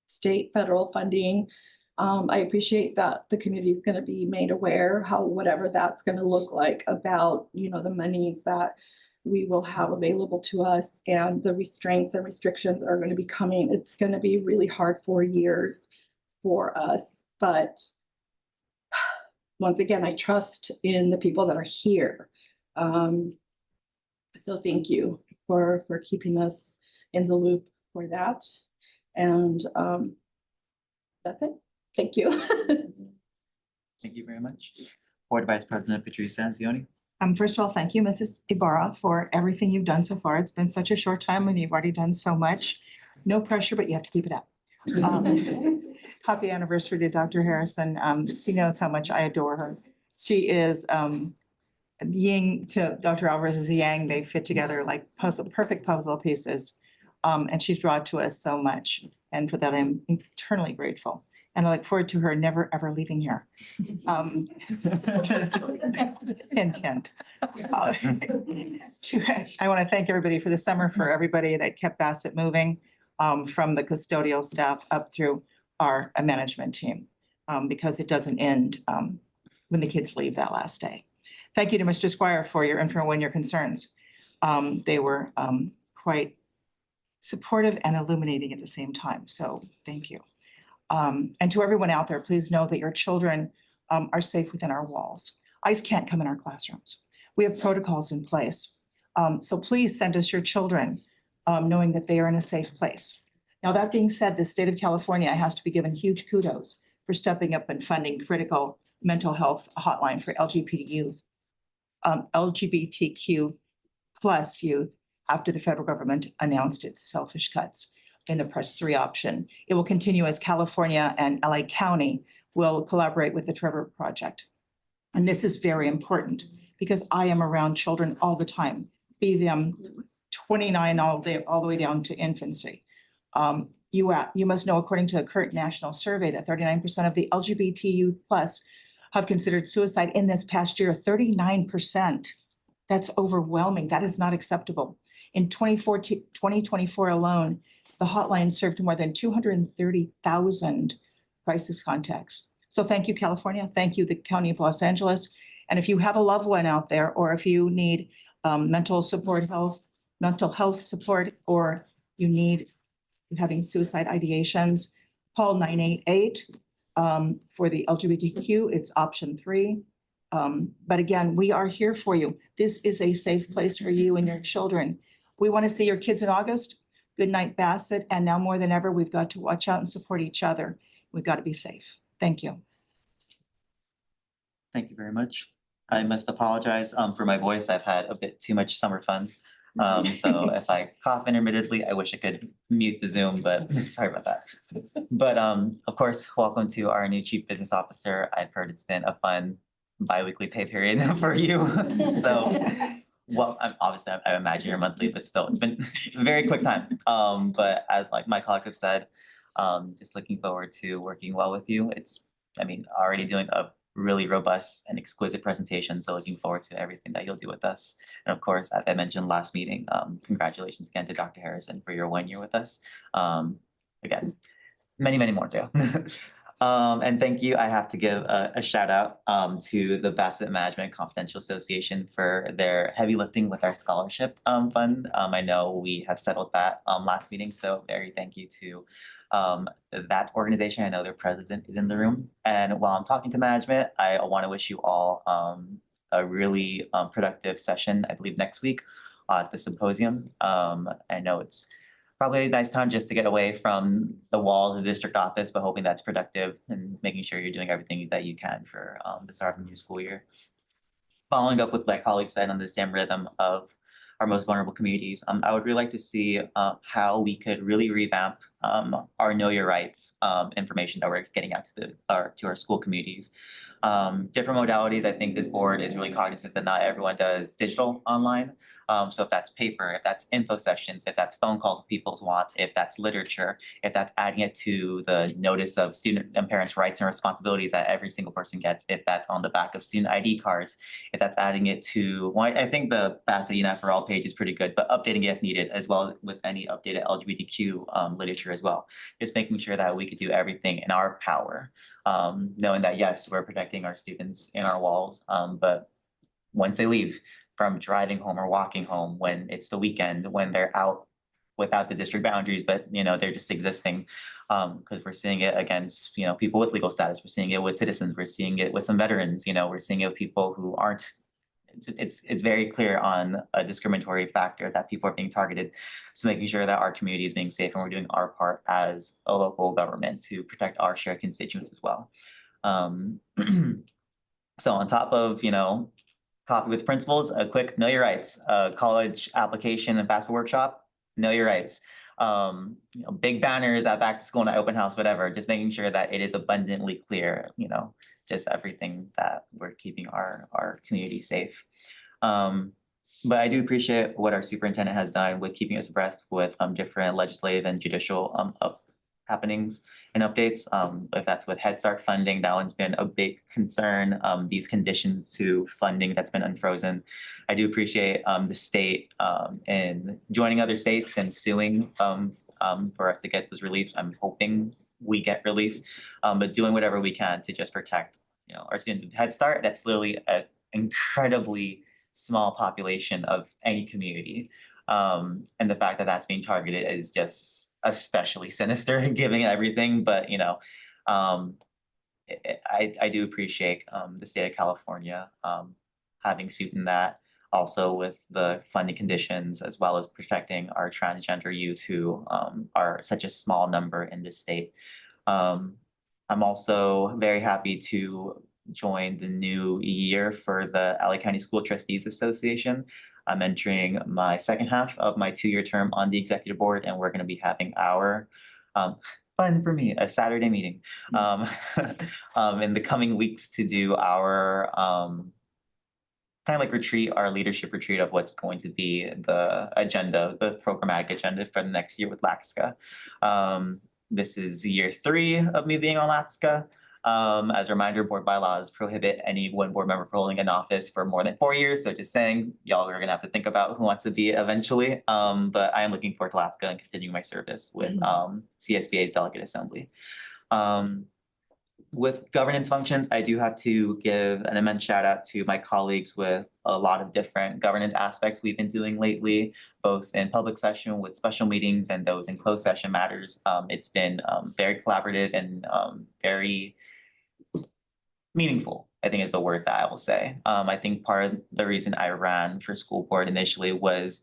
state, federal funding. I appreciate that the community is going to be made aware how whatever that's going to look like about, you know, the monies that we will have available to us and the restraints and restrictions that are going to be coming. It's going to be really hard 4 years for us, but once again, I trust in the people that are here. So thank you for keeping us in the loop for that. And that's it. Thank you. Thank you very much. Board Vice President Patrice Anzioni. First of all, thank you, Mrs. Ibarra, for everything you've done so far. It's been such a short time and you've already done so much. No pressure, but you have to keep it up. Happy anniversary to Dr. Harrison. She knows how much I adore her. She is yin to Dr. Alvarez's yang. They fit together like perfect puzzle pieces. And she's brought to us so much. And for that, I'm eternally grateful. And I look forward to her never, ever leaving here. Intent. I want to thank everybody for the summer, for everybody that kept Bassett moving, from the custodial staff up through our management team, because it doesn't end when the kids leave that last day. Thank you to Mr. Squire for your info and your concerns. They were quite supportive and illuminating at the same time. So thank you. And to everyone out there, please know that your children are safe within our walls. ICE can't come in our classrooms. We have protocols in place. So please send us your children knowing that they are in a safe place. Now, that being said, the state of California has to be given huge kudos for stepping up and funding critical mental health hotline for LGBTQ plus youth after the federal government announced its selfish cuts. in the press 3 option. It will continue as California and LA County will collaborate with the Trevor Project. And this is very important because I am around children all the time, be them 29 all the way down to infancy. You must know, according to a current national survey, that 39% of the LGBT youth plus have considered suicide in this past year. 39%. That's overwhelming. That is not acceptable. In 2024 alone, the hotline served more than 230,000 crisis contacts. So thank you, California. Thank you, the County of Los Angeles. And if you have a loved one out there, or if you need mental health support, or you need having suicide ideations, call 988 for the LGBTQ. It's option 3. But again, we are here for you. This is a safe place for you and your children. We want to see your kids in August. Good night, Bassett. And now more than ever, we've got to watch out and support each other. We've got to be safe. Thank you. Thank you very much. I must apologize for my voice. I've had a bit too much summer fun. So if I cough intermittently, I wish I could mute the Zoom, but sorry about that. But of course, welcome to our new Chief Business Officer. I've heard it's been a fun bi-weekly pay period for you. So, well, I imagine you're monthly, but still, it's been a very quick time. But as like my colleagues have said, just looking forward to working well with you. Already doing a really robust and exquisite presentation. So looking forward to everything that you'll do with us. And of course, as I mentioned last meeting, congratulations again to Dr. Harrison for your 1 year with us. Again, many, many more to go. And thank you. I have to give a shout out to the Bassett Management Confidential Association for their heavy lifting with our scholarship fund. I know we have settled that last meeting, so very thank you to that organization. I know their president is in the room. And while I'm talking to management, I want to wish you all a really productive session, I believe next week at the symposium. I know it's probably a nice time just to get away from the walls of the district office, but hoping that's productive and making sure you're doing everything that you can for the start of the new school year. Following up with my colleagues said on the same rhythm of our most vulnerable communities, I would really like to see how we could really revamp our Know Your Rights information that we're getting out to our school communities. Different modalities. I think this board is really cognizant that not everyone does digital online. So if that's paper, if that's info sessions, if that's phone calls people want, if that's literature, if that's adding it to the notice of student and parents' rights and responsibilities that every single person gets, if that's on the back of student ID cards, if that's adding it to, well, I think the Bassett UNF for All page is pretty good, but updating it if needed, as well with any updated LGBTQ literature as well. Just making sure that we could do everything in our power, knowing that yes, we're protecting our students in our walls, but once they leave, from driving home or walking home, when it's the weekend, when they're out without the district boundaries, but they're just existing, because we're seeing it against people with legal status, we're seeing it with citizens, we're seeing it with some veterans, we're seeing it with people who aren't. It's very clear on a discriminatory factor that people are being targeted. So making sure that our community is being safe and we're doing our part as a local government to protect our shared constituents as well. So on top of coffee with principals, a quick Know Your Rights, college application and FAFSA workshop, Know Your Rights. Big banners at back to school and at open house, whatever, just making sure that it is abundantly clear, just everything that we're keeping our community safe. But I do appreciate what our superintendent has done with keeping us abreast with different legislative and judicial happenings and updates. If that's with Head Start funding, that one's been a big concern. These conditions to funding that's been unfrozen. I do appreciate the state in joining other states and suing for us to get those reliefs. I'm hoping we get relief, but doing whatever we can to just protect our students. Head Start, that's literally an incredibly small population of any community. And the fact that that's being targeted is just especially sinister, giving everything. But I do appreciate the state of California having suit in that, also with the funding conditions, as well as protecting our transgender youth who are such a small number in this state. I'm also very happy to join the new year for the LA County School Trustees Association. I'm entering my second half of my 2-year term on the executive board, and we're gonna be having our fun for me, a Saturday meeting in the coming weeks to do our kind of like retreat, our leadership retreat of what's going to be the agenda, the programmatic agenda for the next year with LAXCA. This is year 3 of me being on LAXCA. As a reminder, board bylaws prohibit any one board member from holding an office for more than 4 years. So just saying, y'all are gonna have to think about who wants to be eventually. But I am looking forward to LAFCA and continuing my service with CSBA's Delegate Assembly. With governance functions, I do have to give an immense shout out to my colleagues with a lot of different governance aspects we've been doing lately, both in public session with special meetings and those in closed session matters. It's been very collaborative and very meaningful, I think is the word that I will say. I think part of the reason I ran for school board initially was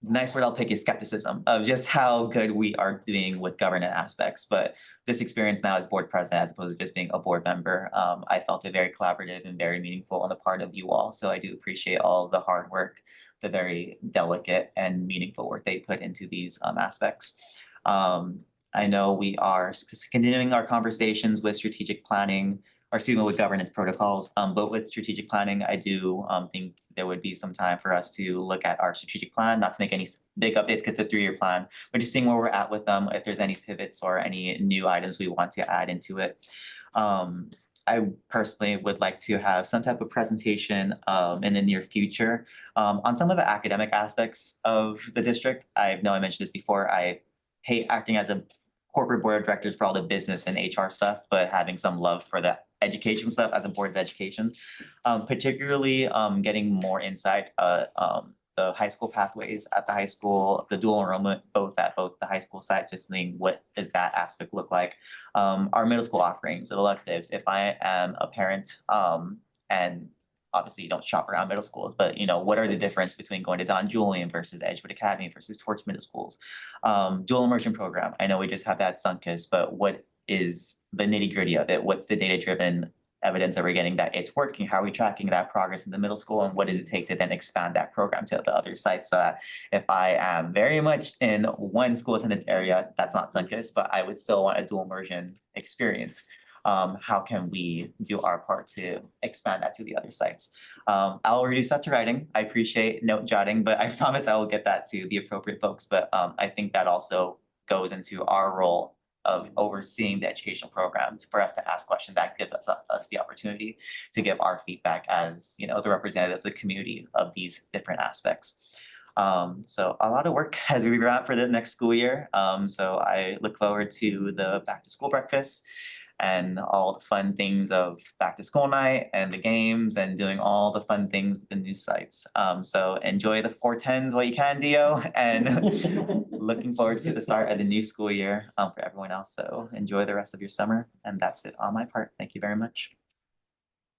nice word I'll pick is skepticism of just how good we are doing with governance aspects. But this experience now as board president, as opposed to just being a board member, I felt it very collaborative and very meaningful on the part of you all. So I do appreciate all the hard work, the very delicate and meaningful work they put into these aspects. I know we are continuing our conversations with strategic planning, or excuse me, with governance protocols, but with strategic planning, I do think there would be some time for us to look at our strategic plan, not to make any big updates, because it's a 3-year plan, but just seeing where we're at with them, if there's any pivots or any new items we want to add into it. I personally would like to have some type of presentation in the near future on some of the academic aspects of the district. I know I mentioned this before, I hate acting as a corporate board of directors for all the business and HR stuff, but having some love for the education stuff as a board of education, particularly getting more insight the high school pathways at the high school, the dual enrollment both at both the high school sites, just seeing what does that aspect look like, our middle school offerings, electives. If I am a parent and obviously you don't shop around middle schools, but you know, what are the difference between going to Don Julian versus Edgewood Academy versus Torch Middle Schools? Dual immersion program, I know we just have that Sunkiss, but what is the nitty gritty of it? What's the data-driven evidence that we're getting that it's working? How are we tracking that progress in the middle school? And what does it take to then expand that program to the other sites? So that if I am very much in one school attendance area, that's not Sunkiss, but I would still want a dual immersion experience. How can we do our part to expand that to the other sites? I'll reduce that to writing. I appreciate note jotting, but I promise I will get that to the appropriate folks. But I think that also goes into our role of overseeing the educational programs for us to ask questions that give us the opportunity to give our feedback as, you know, the representative of the community of these different aspects. So a lot of work as we wrap for the next school year. So I look forward to the back to school breakfast and all the fun things of back to school night and the games and doing all the fun things with the new sites. So enjoy the 410s while you can, Dio, and looking forward to the start of the new school year for everyone else. So enjoy the rest of your summer, and that's it on my part. Thank you very much.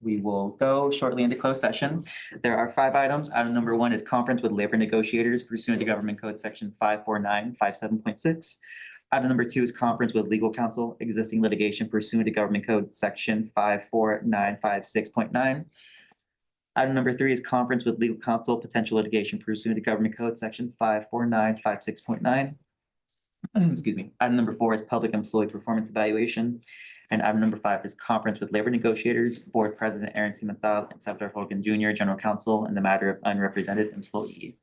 We will go shortly into closed session. There are 5 items. Item number 1 is conference with labor negotiators pursuant to Government Code Section 54957.6. Item number 2 is conference with legal counsel, existing litigation pursuant to Government Code Section 54956.9. Item number 3 is conference with legal counsel, potential litigation pursuant to Government Code Section 54956.9. Excuse me. Item number 4 is public employee performance evaluation. And item number 5 is conference with labor negotiators, Board President Aaron Cimental and Salvador Hogan Jr., General Counsel, in the matter of unrepresented employee.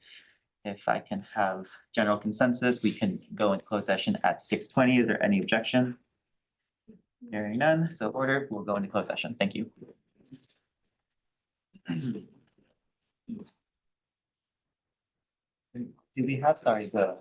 If I can have general consensus, we can go into closed session at 6:20. Is there any objection? Hearing none, so ordered. We'll go into closed session. Thank you. Do we have, sorry, the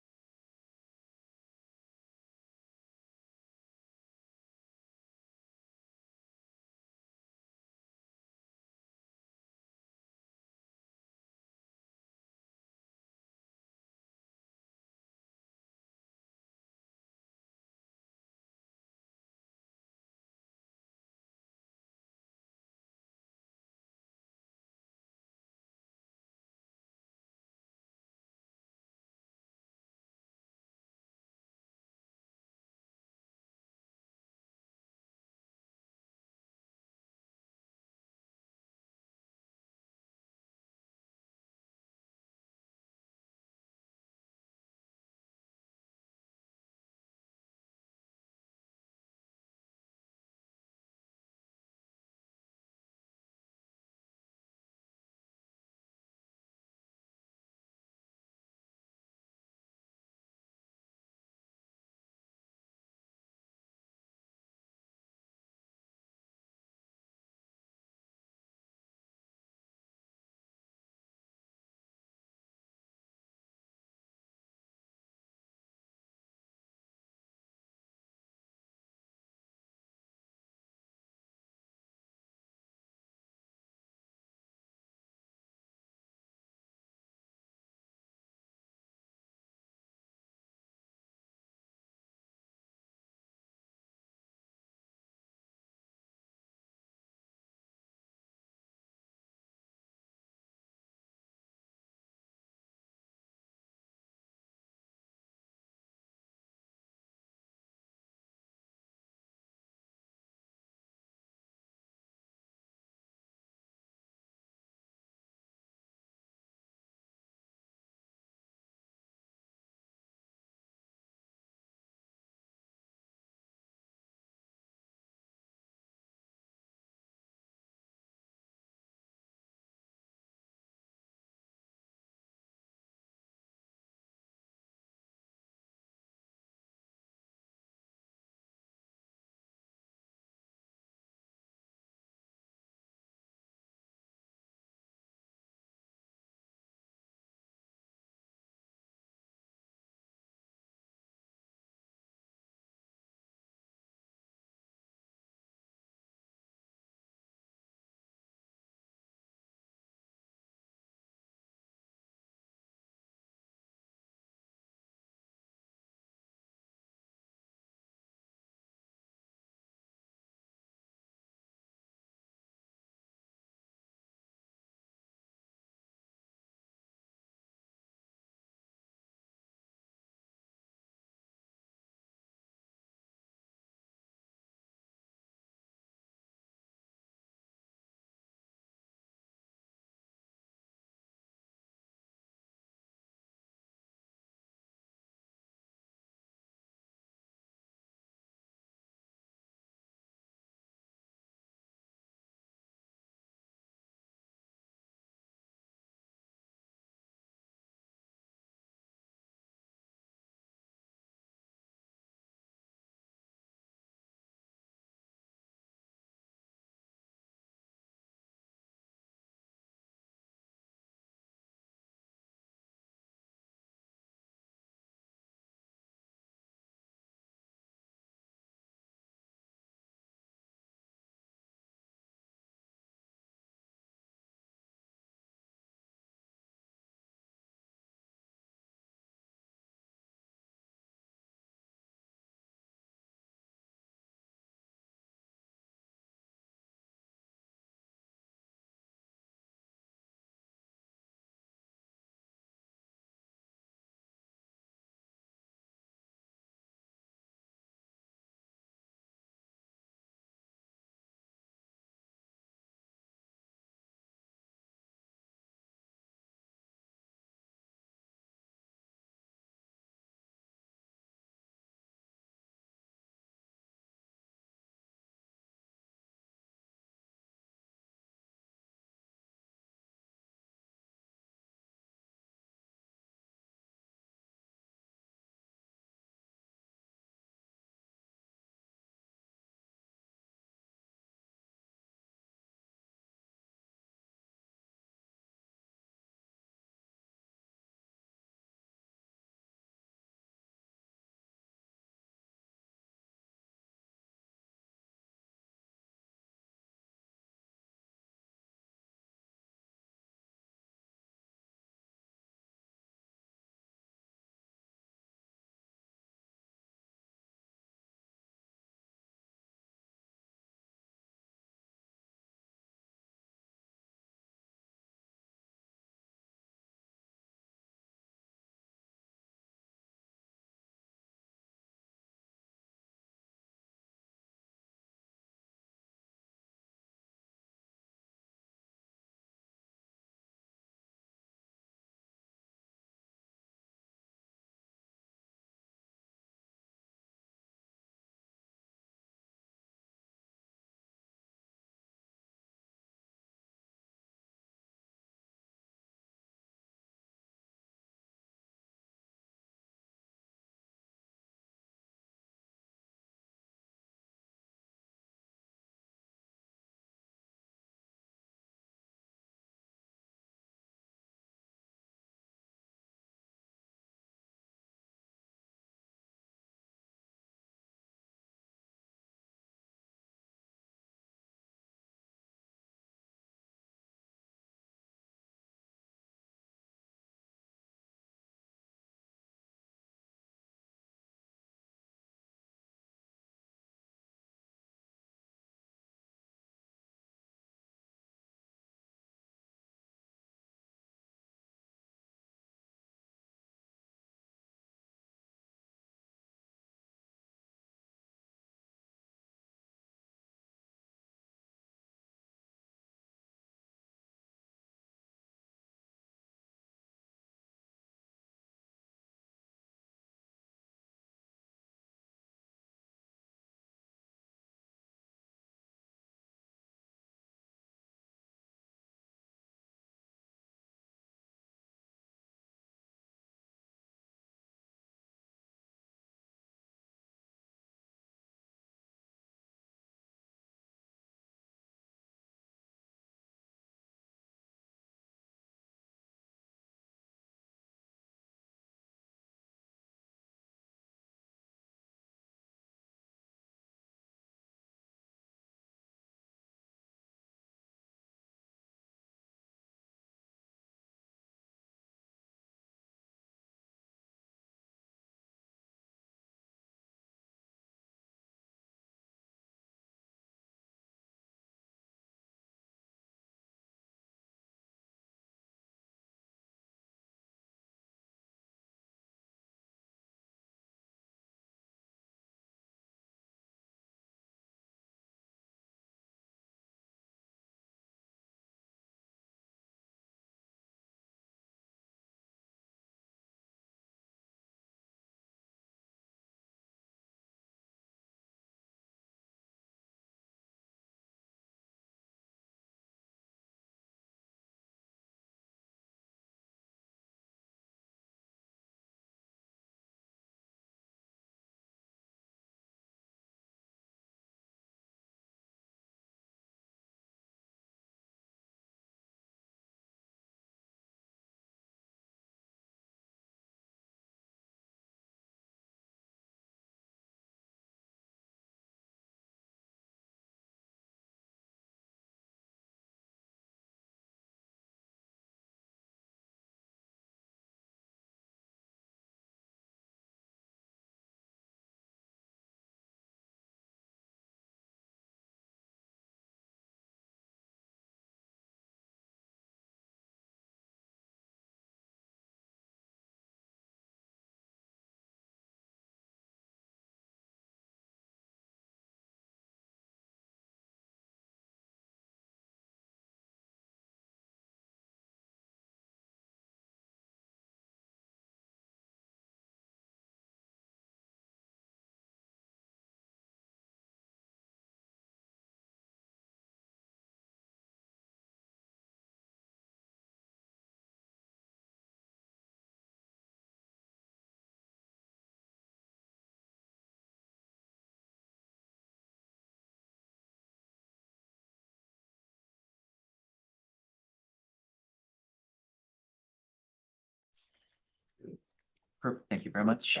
Perfect. Thank you very much.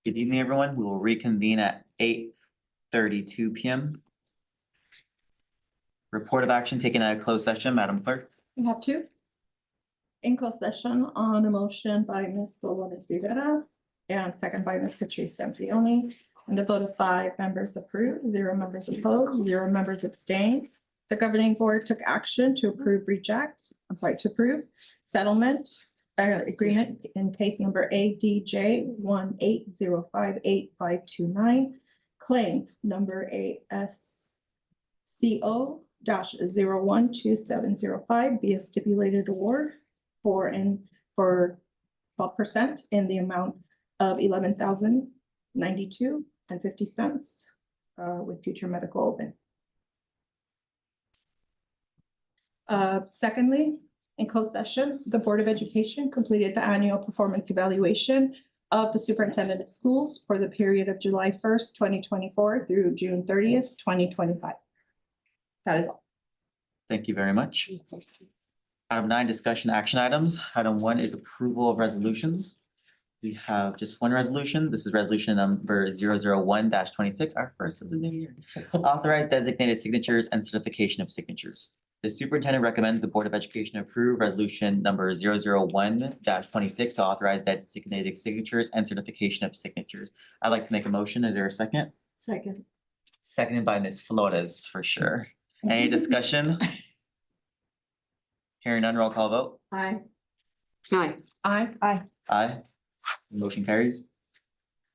Good evening, everyone. We will reconvene at 8:32 PM. Report of action taken out of closed session, Madam Clerk. We have two. In closed session on a motion by Ms. Dolores Rivera and second by Ms. Patrice Dempsey-Only. And a vote of 5 members approved, 0 members opposed, 0 members abstained. The governing board took action to approve to approve settlement agreement in case number ADJ 180588529. Claim number ASCO-012705 be a stipulated award for 12% in the amount of $11,092.50 with future medical open. Secondly, in closed session, the Board of Education completed the annual performance evaluation of the superintendent of schools for the period of July 1st, 2024 through June 30th, 2025. That is all. Thank you very much. Item 9, discussion action items. Item 1 is approval of resolutions. We have just one resolution. This is resolution number 001-26, our first of the new year. Authorize designated signatures and certification of signatures. The superintendent recommends the Board of Education approve resolution number 001-26 to authorize designated signatures and certification of signatures. I'd like to make a motion. Is there a second? Second. Seconded by Ms. Flores, for sure. Any discussion? Hearing none, roll call vote. Aye. Aye. Aye. Aye. Motion carries.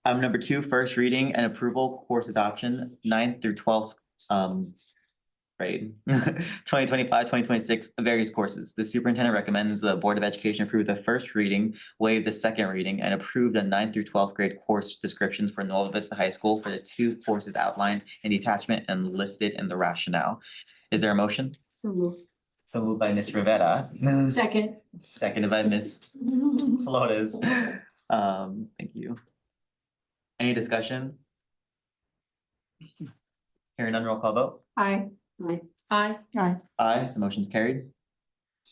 Item number 2, first reading and approval course adoption, 9th through 12th grade. 2025-2026 various courses. The superintendent recommends the Board of Education approve the first reading, waive the second reading, and approve the 9th through 12th grade course descriptions for Nova Vista High School for the 2 courses outlined in the attachment and listed in the rationale. Is there a motion? So moved. So moved by Ms. Rivera. Second. Seconded by Ms. Flores. Thank you. Any discussion? Hearing none, roll call vote. Aye. Aye. Aye. Aye, the motion's carried.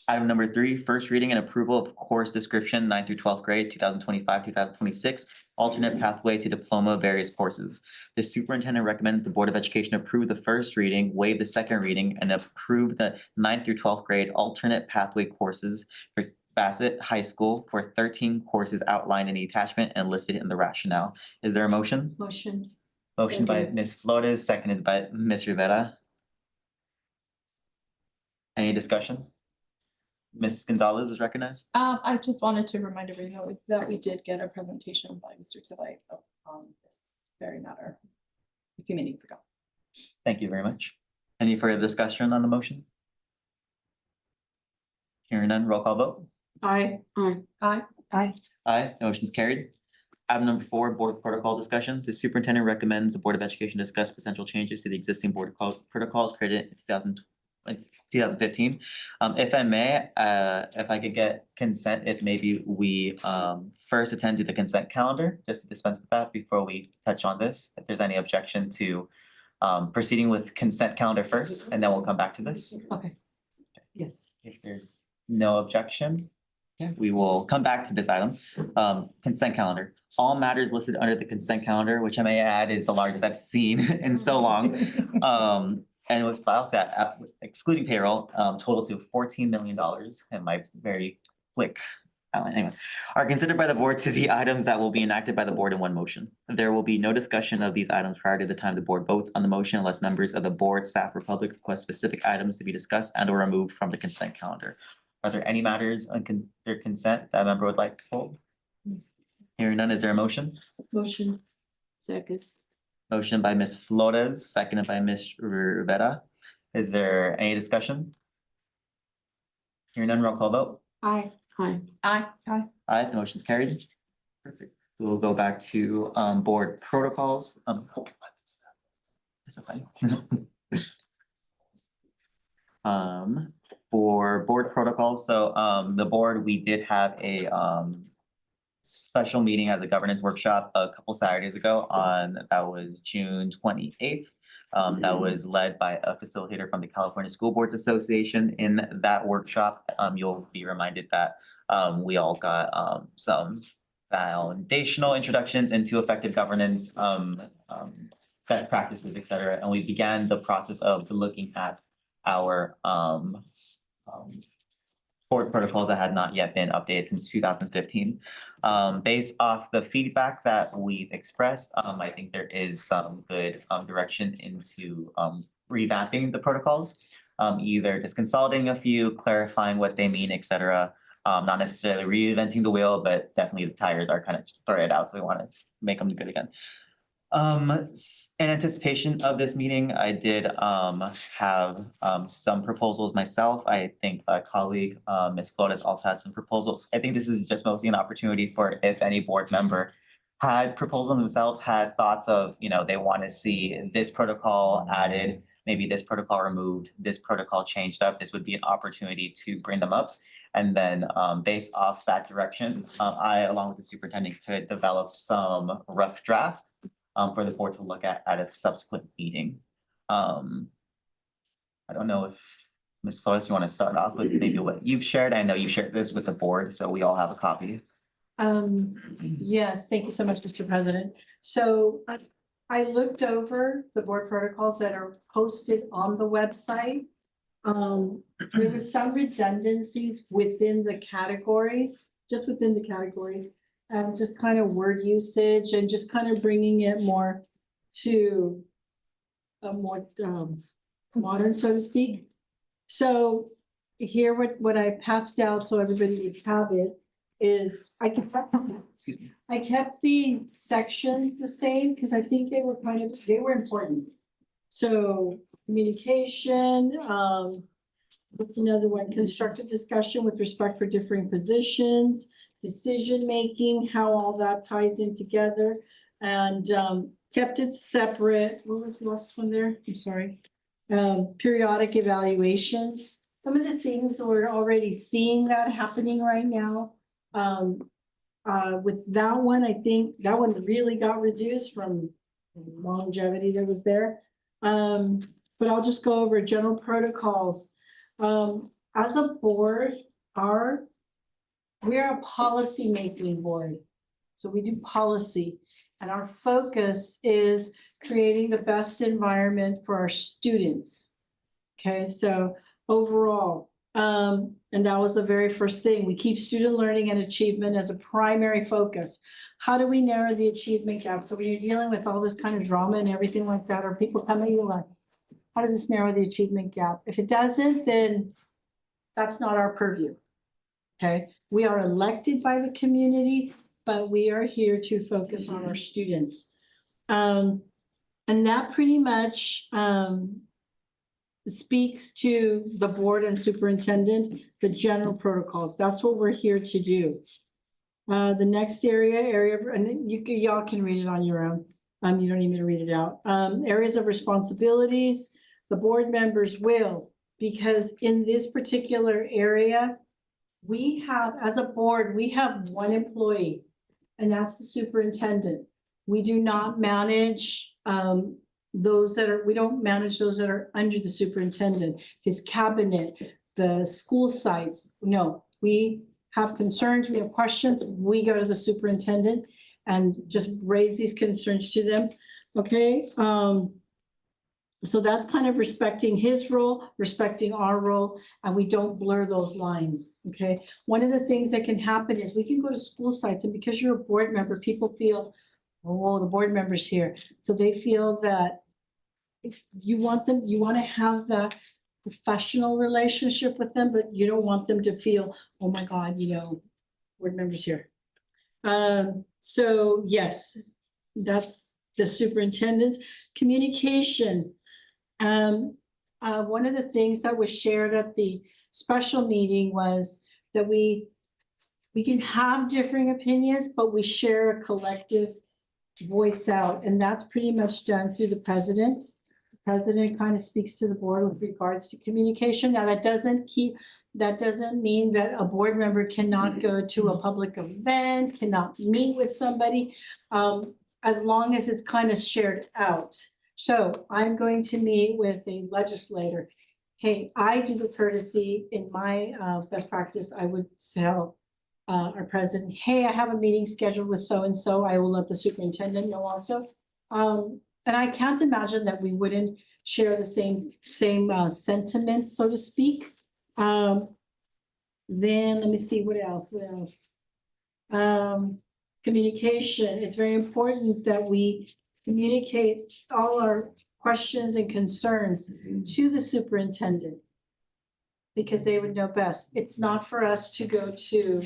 Item number 3, first reading and approval of course description, 9th through 12th grade, 2025-2026, alternate pathway to diploma various courses. The superintendent recommends the Board of Education approve the first reading, waive the second reading, and approve the 9th through 12th grade alternate pathway courses for Bassett High School for 13 courses outlined in the attachment and listed in the rationale. Is there a motion? Motion. Motion by Second. Ms. Flores, seconded by Ms. Rivera. Any discussion? Ms. Gonzalez is recognized. I just wanted to remind everyone that we did get a presentation by Mr. Tillite on this very matter a few minutes ago. Thank you very much. Any further discussion on the motion? Hearing none, roll call vote. Aye. Aye. Aye. Aye, motion's carried. Item number 4, board protocol discussion. The superintendent recommends the Board of Education discuss potential changes to the existing board protocols created in 2015. If I may, if I could get consent, if maybe we first attend to the consent calendar, just to dispense with that before we touch on this. If there's any objection to proceeding with consent calendar first, and then we'll come back to this. Okay. Yes. If there's no objection, yeah, we will come back to this item. Consent calendar. All matters listed under the consent calendar, which I may add is the largest I've seen in so long. And it was filed excluding payroll, total to $14 million in my very quick outline. Anyway, are considered by the board to be items that will be enacted by the board in one motion. There will be no discussion of these items prior to the time the board votes on the motion unless members of the board, staff, or public request specific items to be discussed and or removed from the consent calendar. Are there any matters on their consent that a member would like to hold? Hearing none, is there a motion? Motion. Second. Motion by Ms. Flores, seconded by Ms. Rivera. Is there any discussion? Hearing none, roll call vote. Aye. Aye. Aye. Aye, the motion's carried. Perfect. We'll go back to board protocols. That's a fine. For board protocols, so the board, we did have a special meeting as a governance workshop a couple Saturdays ago that was June 28th. that was led by a facilitator from the California School Boards Association. In that workshop, you'll be reminded that we all got some foundational introductions into effective governance, best practices, et cetera. And we began the process of looking at our board protocols that had not yet been updated since 2015. Based off the feedback that we've expressed, I think there is some good direction into revamping the protocols. Either just consolidating a few, clarifying what they mean, et cetera. Not necessarily reinventing the wheel, but definitely the tires are kind of threaded out, so we want to make them good again. In anticipation of this meeting, I did have some proposals myself. I think a colleague, Ms. Flores, also had some proposals. I think this is just mostly an opportunity for if any board member had proposals themselves, had thoughts of, you know, they want to see this protocol added, maybe this protocol removed, this protocol changed up. This would be an opportunity to bring them up. And then based off that direction, I, along with the superintendent, could develop some rough draft for the board to look at a subsequent meeting. I don't know if Ms. Flores, you want to start off with maybe what you've shared. I know you shared this with the board, so we all have a copy. Yes, thank you so much, Mr. President. So I looked over the board protocols that are posted on the website. There was some redundancies within the categories, just within the categories. Just kind of word usage and just kind of bringing it more to a more modern, so to speak. So here, what I passed out, so everybody would have it, is I kept the sections the same because I think they were important. So communication, what's another one? Constructive discussion with respect for differing positions, decision-making, how all that ties in together, and kept it separate. What was the last one there? I'm sorry. Periodic evaluations. Some of the things we're already seeing that happening right now. With that one, I think that one really got reduced from longevity that was there. But I'll just go over general protocols. As a board, we're a policy-making board. So we do policy, and our focus is creating the best environment for our students. Okay, so overall, and that was the very first thing. We keep student learning and achievement as a primary focus. How do we narrow the achievement gap? So when you're dealing with all this kind of drama and everything like that, or people come at you like, how does this narrow the achievement gap? If it doesn't, then that's not our purview. Okay, we are elected by the community, but we are here to focus on our students. And that pretty much speaks to the board and superintendent, the general protocols. That's what we're here to do. The next area, and y'all can read it on your own. You don't need me to read it out. Areas of responsibilities, the board members will, because in this particular area, we have, as a board, we have one employee, and that's the superintendent. We do not manage we don't manage those that are under the superintendent, his cabinet, the school sites. No, we have concerns, we have questions, we go to the superintendent and just raise these concerns to them, okay? So that's kind of respecting his role, respecting our role, and we don't blur those lines, okay? One of the things that can happen is we can go to school sites, and because you're a board member, people feel, oh, the board member's here. So they feel that you want to have that professional relationship with them, but you don't want them to feel, oh my God, board members here. So yes, that's the superintendent's communication. One of the things that was shared at the special meeting was that we can have differing opinions, but we share a collective voice out, and that's pretty much done through the president. The president kind of speaks to the board with regards to communication. Now, that doesn't mean that a board member cannot go to a public event, cannot meet with somebody, as long as it's kind of shared out. So I'm going to meet with a legislator. Hey, I do the courtesy in my best practice, I would tell our president, hey, I have a meeting scheduled with so-and-so, I will let the superintendent know also. And I can't imagine that we wouldn't share the same sentiment, so to speak. Then let me see, what else? Communication, it's very important that we communicate all our questions and concerns to the superintendent, because they would know best. It's not for us to go to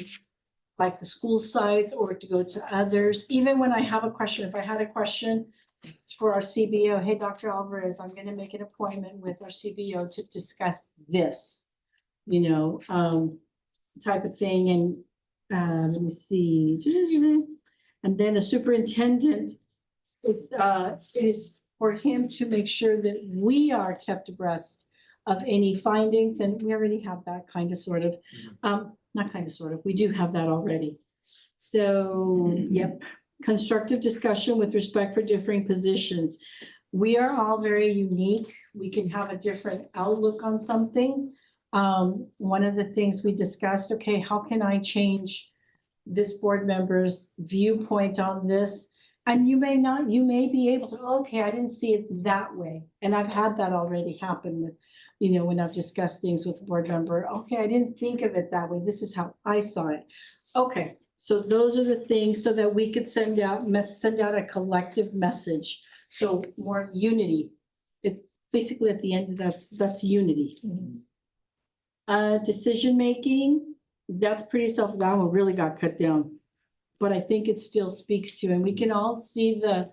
like the school sites or to go to others. Even when I have a question, if I had a question for our CBO, hey, Dr. Alvarez, I'm gonna make an appointment with our CBO to discuss this, type of thing. And let me see. And then the superintendent is for him to make sure that we are kept abreast of any findings, and we already have that kind of sort of, not kind of sort of, we do have that already. So, yep, constructive discussion with respect for differing positions. We are all very unique. We can have a different outlook on something. One of the things we discussed, okay, how can I change this board member's viewpoint on this? And you may not, you may be able to, okay, I didn't see it that way. And I've had that already happen with, when I've discussed things with a board member, okay, I didn't think of it that way. This is how I saw it. Okay, so those are the things so that we could send out a collective message. So more unity. It basically at the end, that's unity. Decision-making, that's pretty that one really got cut down. But I think it still speaks to, and we can all see the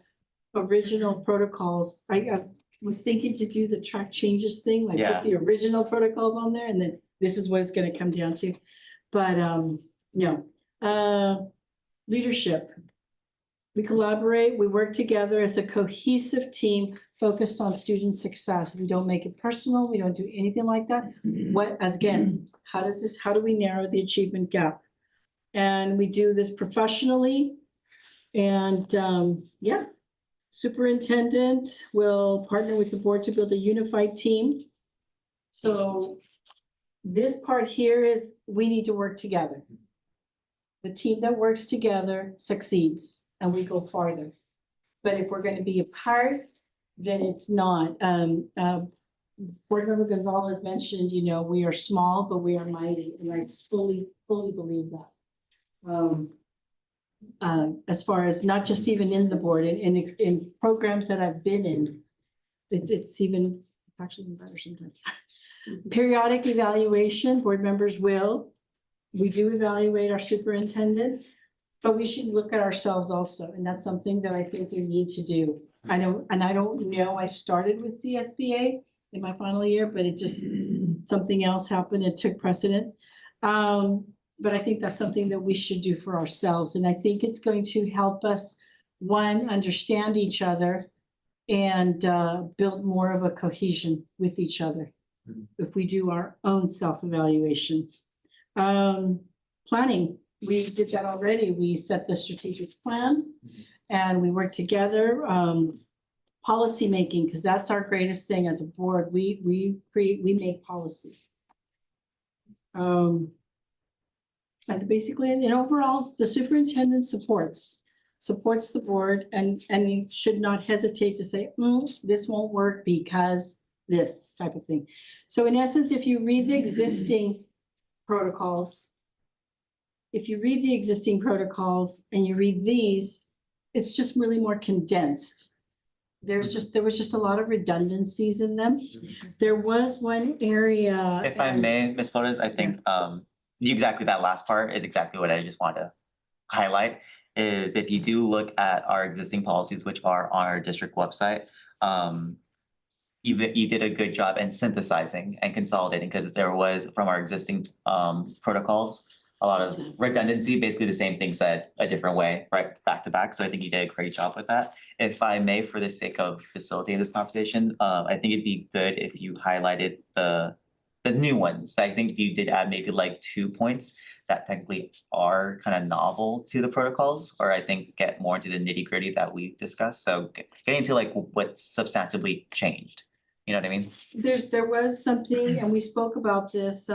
original protocols. I was thinking to do the track changes thing, like Yeah. put the original protocols on there, and then this is what it's gonna come down to. But, leadership. We collaborate, we work together as a cohesive team focused on student success. We don't make it personal, we don't do anything like that. How do we narrow the achievement gap? And we do this professionally. And superintendent will partner with the board to build a unified team. So this part here is we need to work together. The team that works together succeeds and we go farther. But if we're going to be apart, then it's not. Board Member Gonzalez mentioned, we are small, but we are mighty. And I fully believe that. As far as not just even in the board, in programs that I've been in, it's actually even better sometimes. Periodic evaluation, board members we do evaluate our superintendent, but we should look at ourselves also. And that's something that I think we need to do. I don't know, I started with CSBA in my final year, but it just, something else happened, it took precedent. But I think that's something that we should do for ourselves. And I think it's going to help us, one, understand each other and build more of a cohesion with each other if we do our own self-evaluation. Planning, we did that already. We set the strategic plan and we work together. Policy making, because that's our greatest thing as a board. We make policy. And basically, and overall, the superintendent supports the board and he should not hesitate to say, this won't work because this type of thing. So in essence, if you read the existing protocols, and you read these, it's just really more condensed. There was just a lot of redundancies in them. There was one area. If I may, Ms. Flores, I think exactly that last part is exactly what I just want to highlight, is if you do look at our existing policies, which are on our district website, you did a good job in synthesizing and consolidating, because there was, from our existing protocols, a lot of redundancy, basically the same thing said a different way, right, back to back. So I think you did a great job with that. If I may, for the sake of facilitating this conversation, I think it'd be good if you highlighted the the new ones. I think you did add maybe like 2 points that technically are kind of novel to the protocols, or I think get more into the nitty-gritty that we discussed. So getting to like what's substantively changed. You know what I mean? There was something, and we spoke about this,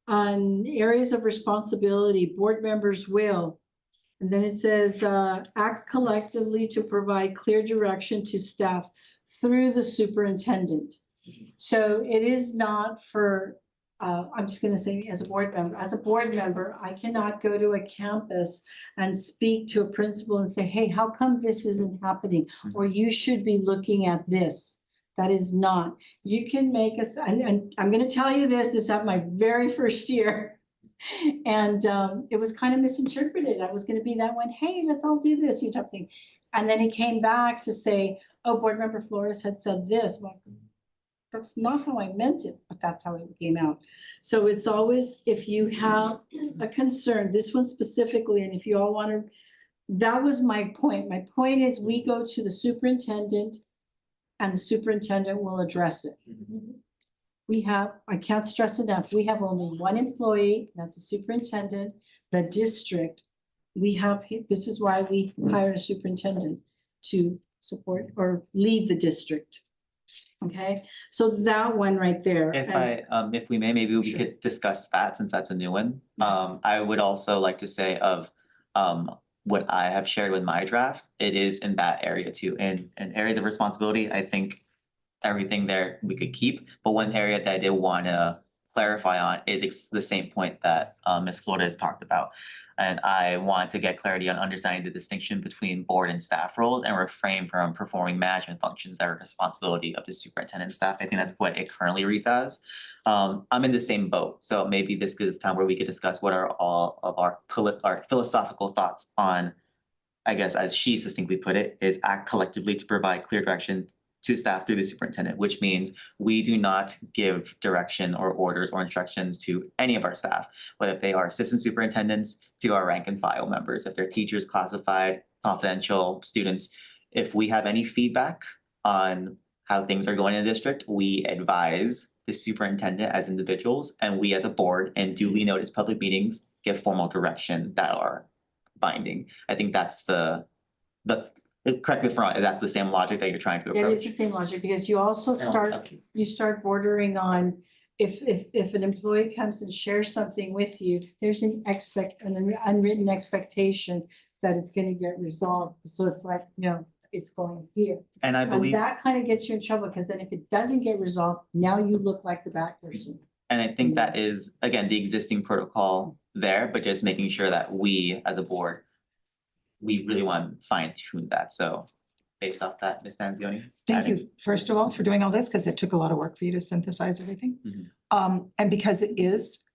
on areas of responsibility, board members will. And then it says, act collectively to provide clear direction to staff through the superintendent. So it is not for, I'm just gonna say as a board member, I cannot go to a campus and speak to a principal and say, hey, how come this isn't happening? Or you should be looking at this. That is not. You can make us, and I'm gonna tell you this is at my very first year. And it was kind of misinterpreted. I was gonna be that one, hey, let's all do this, you type of thing. And then he came back to say, oh, board member Flores had said this. Well, that's not how I meant it, but that's how it came out. So it's always, if you have a concern, this one specifically, and if you all want to, that was my point. My point is we go to the superintendent and the superintendent will address it. We have, I can't stress enough, we have only one employee, that's the superintendent, the district. We have, this is why we hire a superintendent to support or lead the district. Okay, so that one right there. If we may, maybe we could discuss that since that's a new one. I would also like to say of what I have shared with my draft, it is in that area too. In areas of responsibility, I think everything there we could keep, but one area that I did want to clarify on is the same point that Ms. Flores talked about. And I want to get clarity on understanding the distinction between board and staff roles and refrain from performing management functions that are responsibility of the superintendent and staff. I think that's what it currently reads as. I'm in the same boat, so maybe this is time where we could discuss what are all of our philosophical thoughts on, I guess, as she succinctly put it, is act collectively to provide clear direction to staff through the superintendent, which means we do not give direction or orders or instructions to any of our staff, whether they are assistant superintendents to our rank and file members, if they're teachers, classified, confidential students. If we have any feedback on how things are going in the district, we advise the superintendent as individuals, and we as a board in duly noticed public meetings give formal direction that are binding. I think that's correct me if I'm wrong, that's the same logic that you're trying to approach. That is the same logic, because you also start bordering on, if an employee comes and shares something with you, there's an unwritten expectation that it's gonna get resolved. So it's like, no, it's going here. And I believe. And that kind of gets you in trouble, because then if it doesn't get resolved, now you look like the bad person. And I think that is, again, the existing protocol there, but just making sure that we as a board, we really want to fine tune that. So based off that, Ms. Tanzioni. Thank you, first of all, for doing all this, because it took a lot of work for you to synthesize everything. And because it is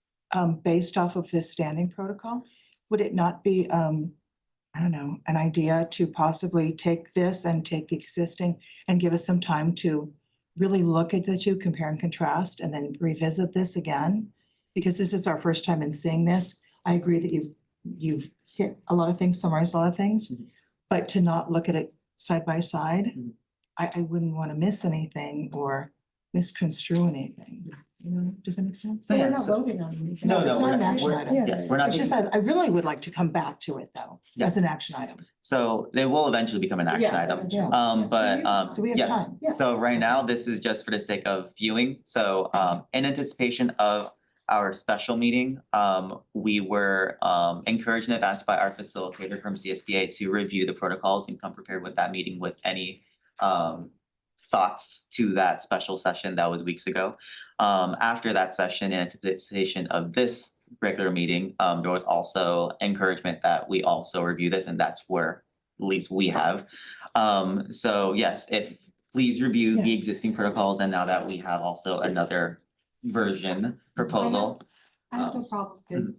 based off of this standing protocol, would it not be, I don't know, an idea to possibly take this and take the existing and give us some time to really look at the two, compare and contrast, and then revisit this again? Because this is our first time in seeing this. I agree that you've hit a lot of things, summarized a lot of things, but to not look at it side by side, I wouldn't want to miss anything or misconstrue anything. You know, does that make sense? So So yeah, we're not so- voting on anything. No, It's not an we're- action we're- item. Yes, we're not. It's just that I really would like to come back to it though, as Yes. an action item. So they will eventually become an action Yeah, item. yeah. So we have Yes, time, yeah. so right now, this is just for the sake of viewing. So in anticipation of our special meeting, we were encouraged in advance by our facilitator from CSBA to review the protocols and come prepared with that meeting with any thoughts to that special session that was weeks ago. After that session, in anticipation of this regular meeting, there was also encouragement that we also review this, and that's where at least we have. So yes, please review the Yes. existing protocols, and now that we have also another version proposal. I have no problem with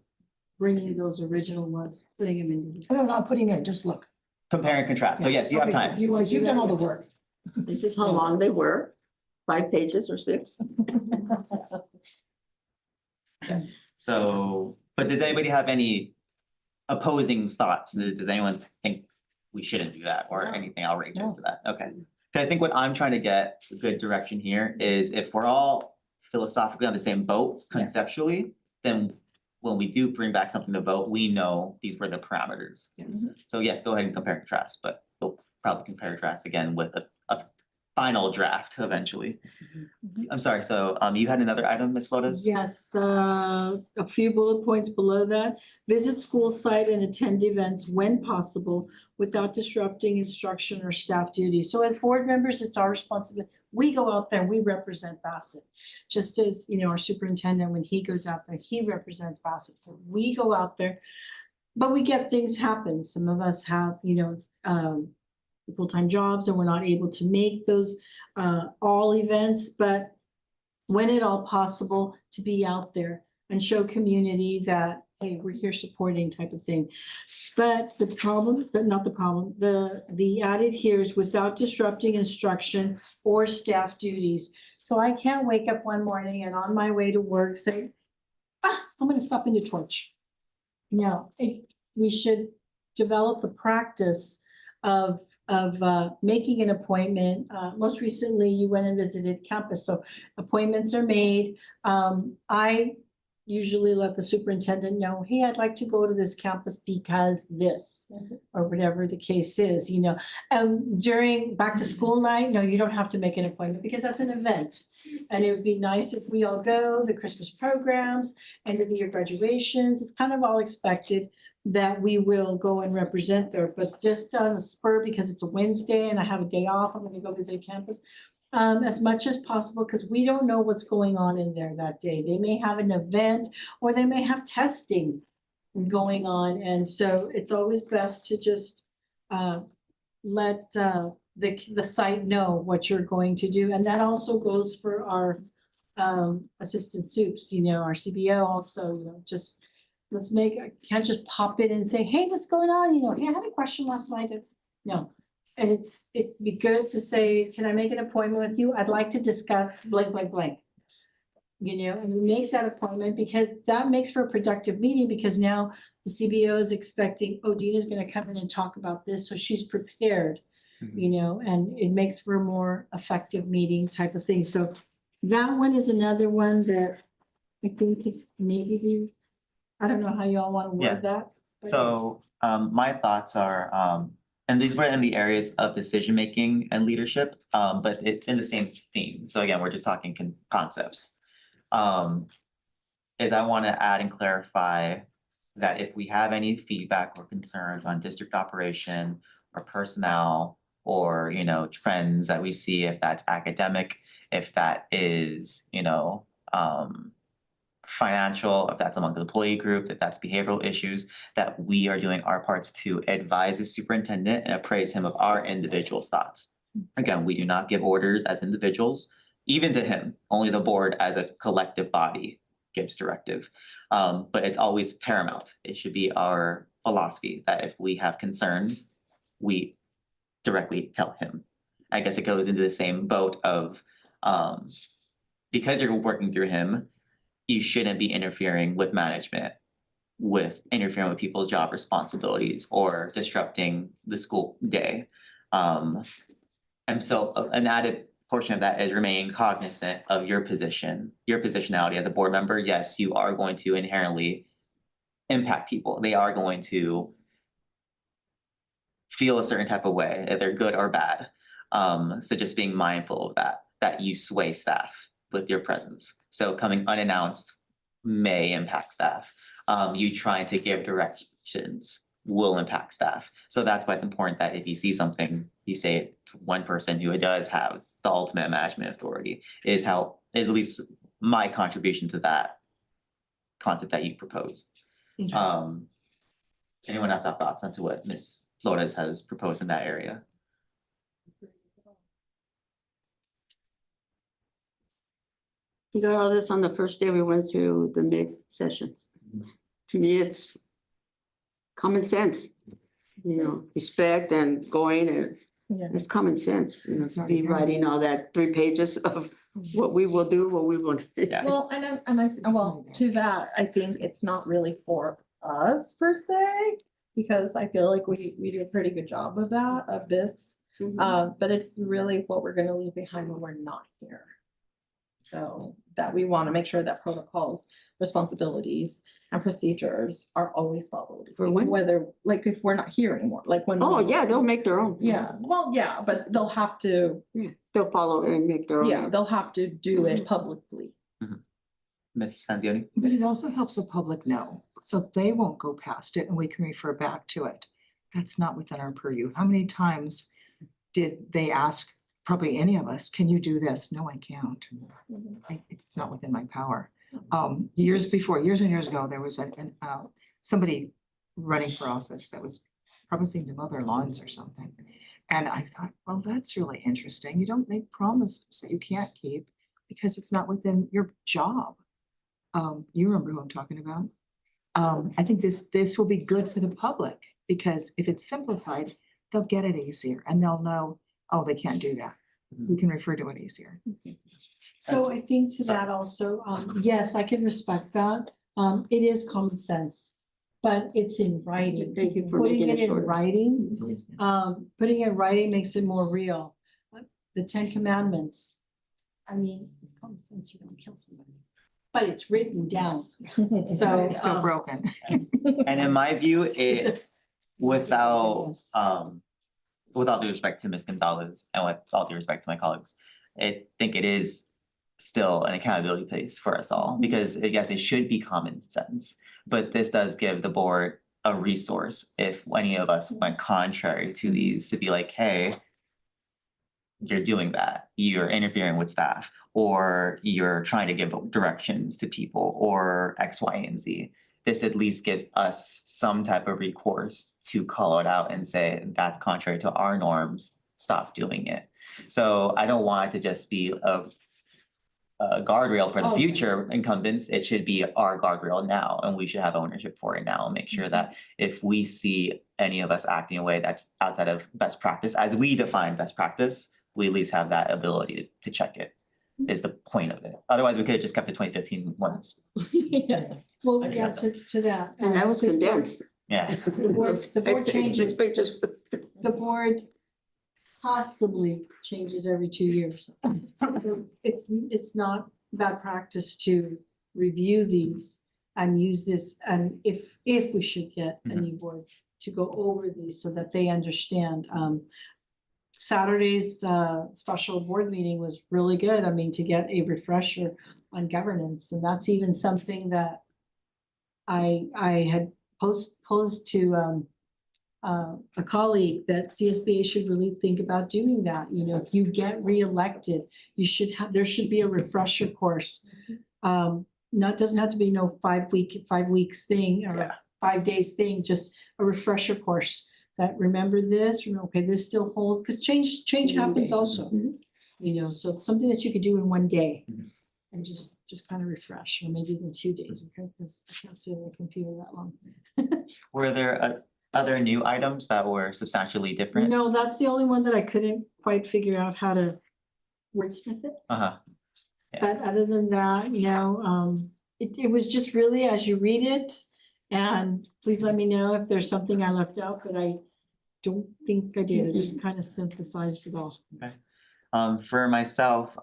bringing those original ones, putting them into. No, not putting in, just look. Compare and contrast. So yes, you have time. You've done all the work. This is how long they were, 5 pages or 6. Yes. So, but does anybody have any opposing thoughts? Does anyone think we shouldn't do that or anything outrageous to that? Okay. 'Cause I think what I'm trying to get a good direction here is if we're all philosophically on the same boat conceptually, then when we do bring back something to vote, we know these were the parameters. Yes. So yes, go ahead and compare and contrast, but we'll probably compare and contrast again with a final draft eventually. I'm sorry, so you had another item, Ms. Flores? Yes, a few bullet points below that. Visit school site and attend events when possible without disrupting instruction or staff duties. So as board members, it's our responsibility. We go out there, we represent Bassett. Just as, you know, our superintendent, when he goes out there, he represents Bassett. So we go out there, but we get things happen. Some of us have, you know, full-time jobs and we're not able to make those all events, but when at all possible, to be out there and show community that, hey, we're here supporting type of thing. But the problem, but not the problem, the added here is without disrupting instruction or staff duties. So I can't wake up one morning and on my way to work say, I'm gonna stop into Torch. No, we should develop the practice of making an appointment. Most recently, you went and visited campus, so appointments are made. I usually let the superintendent know, hey, I'd like to go to this campus because this, or whatever the case is, you know. During back to school night, no, you don't have to make an appointment because that's an event. And it would be nice if we all go, the Christmas programs, end of the year graduations, it's kind of all expected that we will go and represent there, but just on the spur because it's a Wednesday and I have a day off, I'm gonna go visit campus. As much as possible, because we don't know what's going on in there that day. They may have an event or they may have testing going on. And so it's always best to just let the site know what you're going to do. And that also goes for our assistant soups, you know, our CBO also, you know, just let's make, I can't just pop in and say, hey, what's going on? You know, hey, I had a question last night. No. And it'd be good to say, can I make an appointment with you? I'd like to discuss blank, blank, blank. You know, and we make that appointment because that makes for a productive meeting because now the CBO is expecting, oh, Dina's gonna come in and talk about this, so she's prepared, you know, and it makes for a more effective meeting type of thing. So that one is another one that I think is maybe I don't know how you all want to Yeah. word that. but- So my thoughts are, and these were in the areas of decision-making and leadership, but it's in the same theme. So again, we're just talking concepts. Is I want to add and clarify that if we have any feedback or concerns on district operation or personnel or, you know, trends that we see, if that's academic, if that is, you know, financial, if that's among the employee group, if that's behavioral issues, that we are doing our parts to advise the superintendent and appraise him of our individual thoughts. Again, we do not give orders as individuals, even to him, only the board as a collective body gives directive. But it's always paramount. It should be our philosophy that if we have concerns, we directly tell him. I guess it goes into the same boat of, because you're working through him, you shouldn't be interfering with management, with interfering with people's job responsibilities or disrupting the school day. And so an added portion of that is remaining cognizant of your position, your positionality as a board member. Yes, you are going to inherently impact people. They are going to feel a certain type of way, if they're good or bad. So just being mindful of that you sway staff with your presence. So coming unannounced may impact staff. You trying to give directions will impact staff. So that's why it's important that if you see something, you say it to one person who does have the ultimate management authority, is at least my contribution to that concept that you proposed. Anyone else have thoughts onto what Ms. Flores has proposed in that area? You got all this on the first day we went through the mid sessions. To me, it's common sense, you know, respect and going and Yeah. it's common sense, you know, to be writing all that 3 pages of what we will do, what we will. Yeah. Well, well, to that, I think it's not really for us per se, because I feel like we do a pretty good job of that, of this. But it's really what we're gonna leave behind when we're not here. So that we want to make sure that protocols, responsibilities and procedures are always followed. For when? Whether, like, if we're not here anymore, like when. Oh, yeah, they'll make their own. Yeah, well, yeah, but they'll have to, Yeah, they'll follow and make their own. yeah, they'll have to do it publicly. Ms. Sanzioni? But it also helps the public know, so they won't go past it and we can refer back to it. That's not within our purview. How many times did they ask, probably any of us, can you do this? No, I can't. It's not within my power. Years and years ago, there was somebody running for office that was promising to mow their lawns or something. And I thought, well, that's really interesting. You don't make promises that you can't keep because it's not within your job. You remember who I'm talking about? I think this will be good for the public because if it's simplified, they'll get it easier and they'll know, oh, they can't do that. We can refer to it easier. So I think to that also, yes, I can respect that. It is common sense, but it's in writing. Thank you for Putting making it it in shorter. writing, It's always been. putting it in writing makes it more real. The 10 Commandments, I mean, it's common sense, you don't kill somebody, but it's written down. So, It's still broken. And in my view, it, without, Yes. without due respect to Ms. Gonzalez and with all due respect to my colleagues, I think it is still an accountability place for us all, because yes, it should be common sense. But this does give the board a resource if any of us went contrary to these, to be like, hey, you're doing that, you're interfering with staff, or you're trying to give directions to people, or X, Y, and Z. This at least gives us some type of recourse to call it out and say, that's contrary to our norms, stop doing it. So I don't want it to just be a guardrail for the Oh. future incumbents. It should be our guardrail now, and we should have ownership for it now, and make sure that if we see any of us acting in a way that's outside of best practice, as we define best practice, we at least have that ability to check it, is the point of it. Otherwise, we could have just kept the 2015 ones. Yeah, well, I yeah, get to that. And that was this board- condensed. Yeah. The board changes. 6 pages. The board possibly changes every 2 years. It's not bad practice to review these and use this, and if we should get a new board to go over these so that they understand. Saturday's special board meeting was really good. I mean, to get a refresher on governance, and that's even something that I had posed to a colleague that CSBA should really think about doing that. You know, if you get reelected, there should be a refresher course. Doesn't have to be no 5 weeks thing or Yeah. 5 days thing, just a refresher course that remember this, okay, this still holds, because change happens also. You know, so it's something that you could do in 1 day. Mhm. And just kind of refresh, or maybe even 2 days, okay, because I can't sit on the computer that long. Were there other new items that were substantially different? No, that's the only one that I couldn't quite figure out how to wordsmith it. Uh-huh. But other than that, you know, it was just really as you read it, and please let me know if there's something I left out, but I don't think I did. I just kind of synthesized it all. For myself,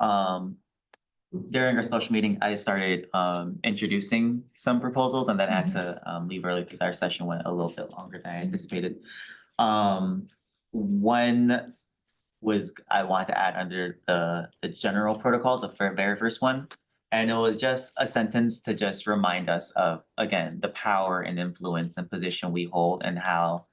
during our special meeting, I started introducing some proposals and then had to leave early because our session went a little bit longer than I anticipated. One was I wanted to add under the general protocols, the very first one. And it was just a sentence to just remind us of, again, the power and influence and position we hold and how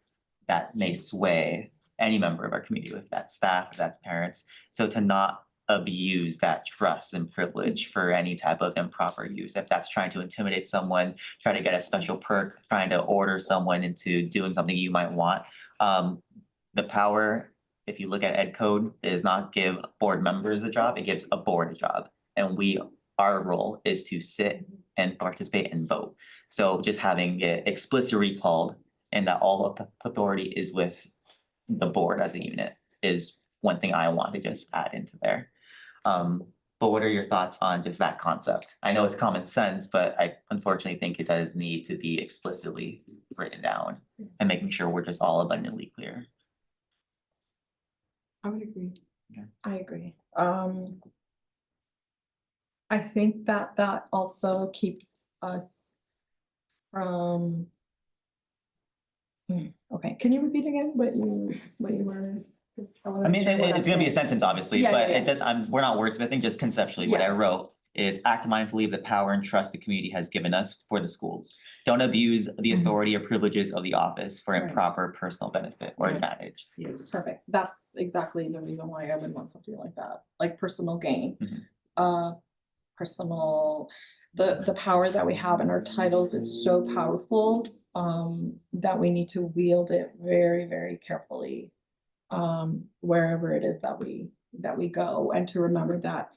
that may sway any member of our community, if that's staff, if that's parents. So to not abuse that trust and privilege for any type of improper use. If that's trying to intimidate someone, try to get a special perk, trying to order someone into doing something you might want. The power, if you look at Ed Code, is not give board members a job, it gives a board a job. And our role is to sit and participate and vote. So just having it explicitly recalled and that all of the authority is with the board as a unit is one thing I want to just add into there. But what are your thoughts on just that concept? I know it's common sense, but I unfortunately think it does need to be explicitly written down and making sure we're just all abundantly clear. I would agree. Okay. I agree. I think that that also keeps us from. Okay, can you repeat again what you were? 'cause wanna I make mean, sure what I'm it's gonna be a saying. sentence, obviously, Yeah, but yeah, it does, we're not wordsmithing, just conceptually, what I Yeah. wrote is act mindfully of the power and trust the community has given us for the schools. Don't abuse the Mhm. authority or privileges of the office for Right. improper personal benefit or Right. advantage. Yes, perfect. That's exactly the reason why I would want something like that, like personal gain. Mhm. Personal, the power that we have in our titles is so powerful, that we need to wield it very, very carefully. Wherever it is that we go, and to remember that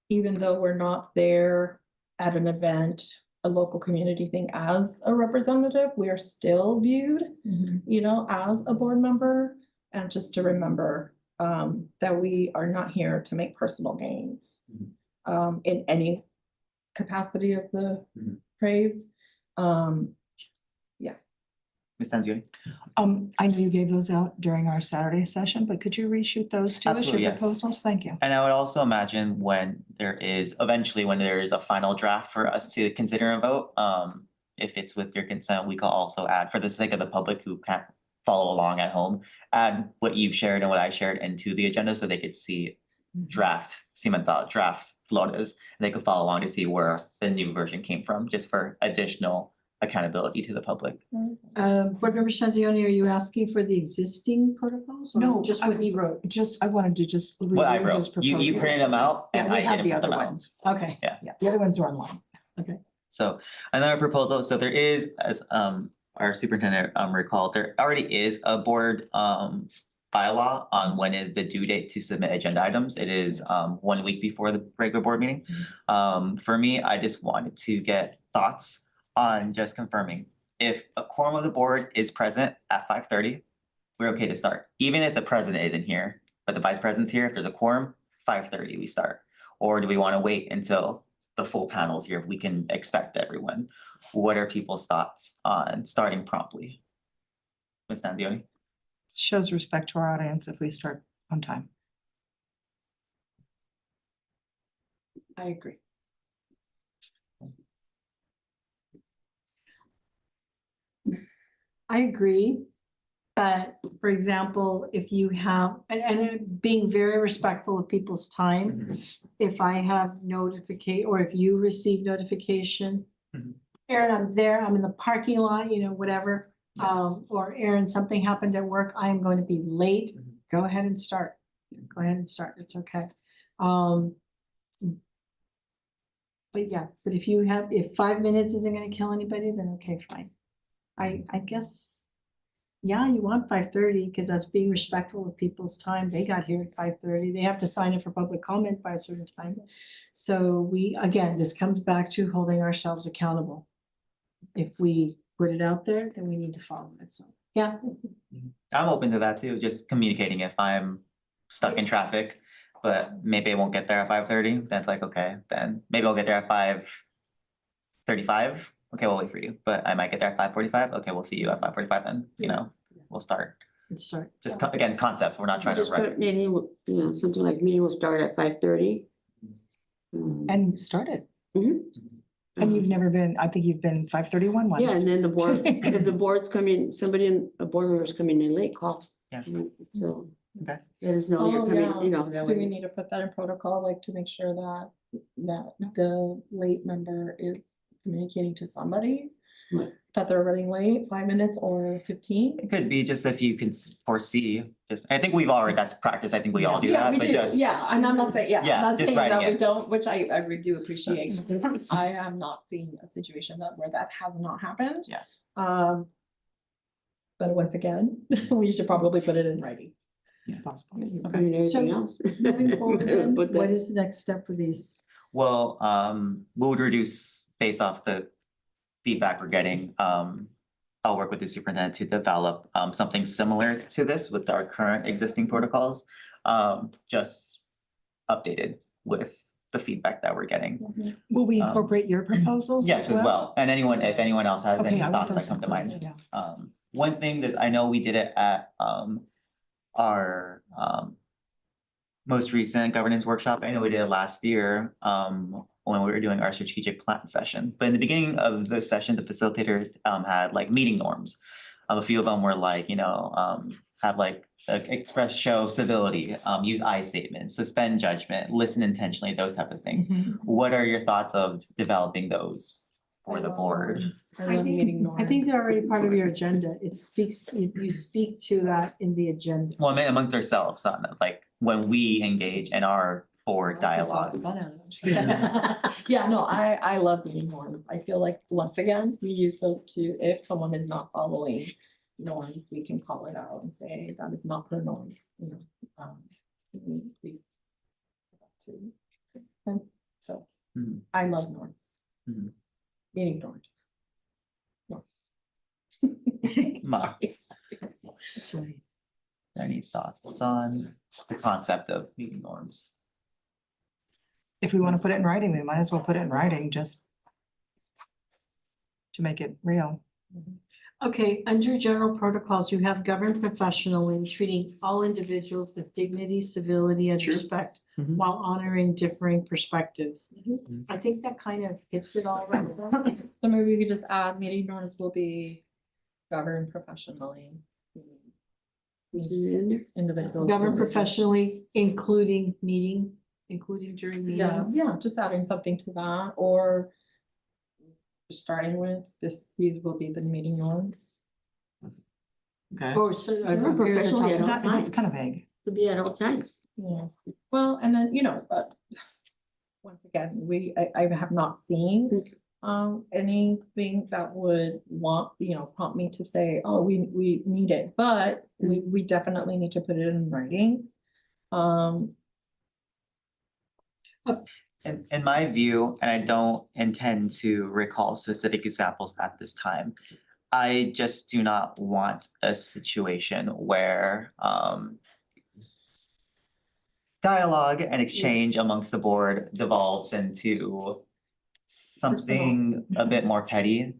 even though we're not there at an event, a local community thing as a representative, we are still viewed, you know, as a board member. And just to remember, that we are not here to make personal gains, in any capacity of the Mhm. phrase. Ms. Tanzioni? I know you gave those out during our Saturday session, but could you reshoot those to us, Absolutely, your yes. proposals? Thank you. And I would also imagine when there is, eventually, when there is a final draft for us to consider and vote, if it's with your consent, we could also add, for the sake of the public who can't follow along at home, add what you've shared and what I shared into the agenda so they could see draft Cimental, draft Flores. They could follow along to see where the new version came from, just for additional accountability to the public. Board Member Shanzioni, are you asking for the existing protocols or No, just what he wrote? I wanted to just What I review his wrote, you proposals. printed them out and Yeah, we I have didn't the print other them out. ones. Okay. Yeah, the other ones are online. So another proposal, so there is, as our superintendent recalled, there already is a board bylaw on when is the due date to submit agenda items. It is 1 week before the regular board meeting. For me, I just wanted to get thoughts on just confirming if a quorum of the board is present at 5:30, we're okay to start, even if the president isn't here, but the vice president's here, if there's a quorum, 5:30 we start. Or do we want to wait until the full panel's here, if we can expect everyone? What are people's thoughts on starting promptly? Ms. Tanzioni? Shows respect to our audience if we start on time. I agree. I agree. But for example, if you have, and being very respectful of people's time, if I have or if you receive notification. Mhm. Aaron, I'm there, I'm in the parking lot, you know, whatever, or Aaron, something happened at work, I am going to be late, go ahead and start. Go ahead and start, it's okay. But yeah, but if 5 minutes isn't gonna kill anybody, then okay, fine. I guess, yeah, you want 5:30 because that's being respectful of people's time. They got here at 5:30. They have to sign in for public comment by a certain time. So again, this comes back to holding ourselves accountable. If we put it out there, then we need to follow it. So, yeah. I'm open to that too, just communicating if I'm stuck in traffic, but maybe I won't get there at 5:30, that's like, okay, then maybe I'll get there at 5:35. Okay, we'll wait for you, but I might get there at 5:45. Okay, we'll see you at 5:45 then, you know, we'll start. Let's start. Just again, concept, we're not trying to Just wreck. put meeting, you know, something like meeting will start at 5:30. And start it. Mhm. And you've never been, I think you've been 5:31 once. Yeah, and then the board, if the board's coming, a board member's coming in late, call. Yeah. So. Okay. Let us know you're Oh, coming, yeah. you know, that Do we way. need to put that in protocol, like to make sure that the late member is communicating to somebody? Right. That they're running late, 5 minutes or 15? It could be just if you can foresee, just, I think we've already, that's practice, I think we all do Yeah, that, we but do, just. yeah, and I'm not saying, yeah, Yeah, I'm not just saying writing that we it. don't, which I really do appreciate. I have not seen a situation where that has not happened. Yeah. But once again, we should probably put it in writing. It's possible. I mean, anything else. Moving forward, then, Put that- what is the next step for these? Well, we would reduce based off the feedback we're getting. I'll work with the superintendent to develop something similar to this with our current existing protocols. Just updated with the feedback that we're getting. Will we incorporate your proposals Yes, as well. And if anyone else has any Okay, I want thoughts that those come to mind. included, yeah. One thing that I know we did it at our most recent governance workshop. I know we did it last year, when we were doing our strategic plan session. But in the beginning of the session, the facilitator, had like meeting norms. A few of them were like, have like express show civility, use I statements, suspend judgment, listen intentionally, those type of things. What are your thoughts of developing those for the board? I love meeting I think norms. they're already part of your agenda. It speaks, you speak to that in the agenda. Well, I mean, amongst ourselves, like when we engage in our board dialogue. Yeah, no, I love meeting norms. I feel like, once again, we use those to, if someone is not following norms, we can call it out and say, that is not per norms, please. And so, Mhm. I love norms. Mhm. Meeting norms. Norms. Ma. Sorry. Any thoughts on the concept of meeting norms? If we want to put it in writing, we might as well put it in writing just to make it real. Okay, under general protocols, you have governed professionally, treating all individuals with dignity, civility, and Sure. respect Mhm. while honoring differing perspectives. Mhm. I think that kind of hits it all right there. So maybe we could just add meeting norms will be governed professionally. Individuals. Govern professionally, including during Yeah, meetings. yeah, just adding something to that, or starting with this, these will be the meeting norms. Okay. Or so. Govern professionally It's at all not, that's times. kind of vague. To be at all times. Yeah, well, and then, once again, I have not seen anything that would prompt me to say, oh, we need it, but we definitely need to put it in writing. In my view, and I don't intend to recall specific examples at this time, I just do not want a situation where dialogue and exchange amongst the board devolves into something a bit more petty,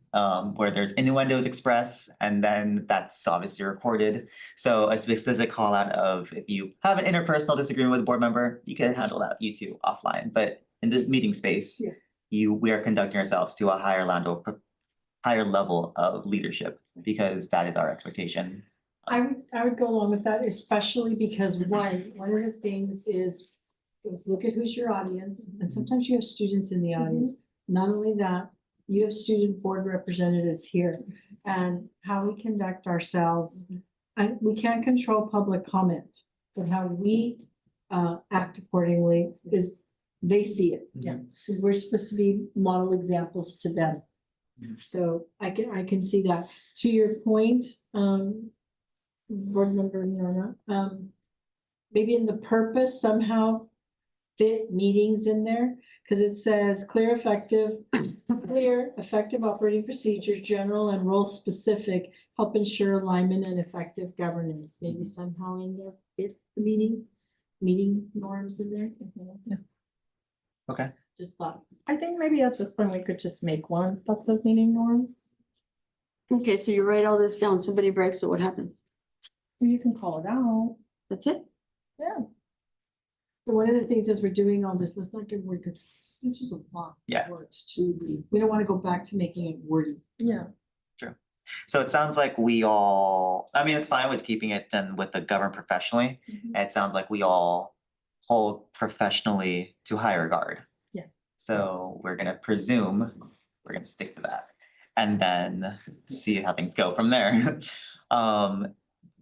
where there's innuendos expressed, and then that's obviously recorded. So a specific call out of, if you have an interpersonal disagreement with a board member, you can handle that, you two, offline, but in the meeting space, we are conducting ourselves to a higher level of leadership, because that is our expectation. I would go along with that, especially because one of the things is look at who's your audience, and sometimes you have students in the audience. Not only that, you have student board representatives here, and how we conduct ourselves. And we can't control public comment, but how we act accordingly is, they see it. Yeah. We're supposed to be model examples to them. So I can see that. To your point, board member Nona, maybe in the purpose somehow fit meetings in there, because it says clear, effective operating procedures, general and role specific, help ensure alignment and effective governance. Maybe somehow in there fit the meeting norms in there. Okay. Just thought. I think maybe at this point we could just make one that says meeting norms. Okay, so you write all this down, somebody breaks it, what happened? Or you can call it out. That's it? Yeah. So one of the things as we're doing all this, let's not get wordy, because this was a lot. of Yeah. words. Just- We don't want to go back to making it wordy. Yeah. So it sounds like we all, I mean, it's fine with keeping it done with the govern professionally. Mhm. It sounds like we all hold professionally to high regard. Yeah. So we're gonna presume, we're gonna stick to that, and then see how things go from there.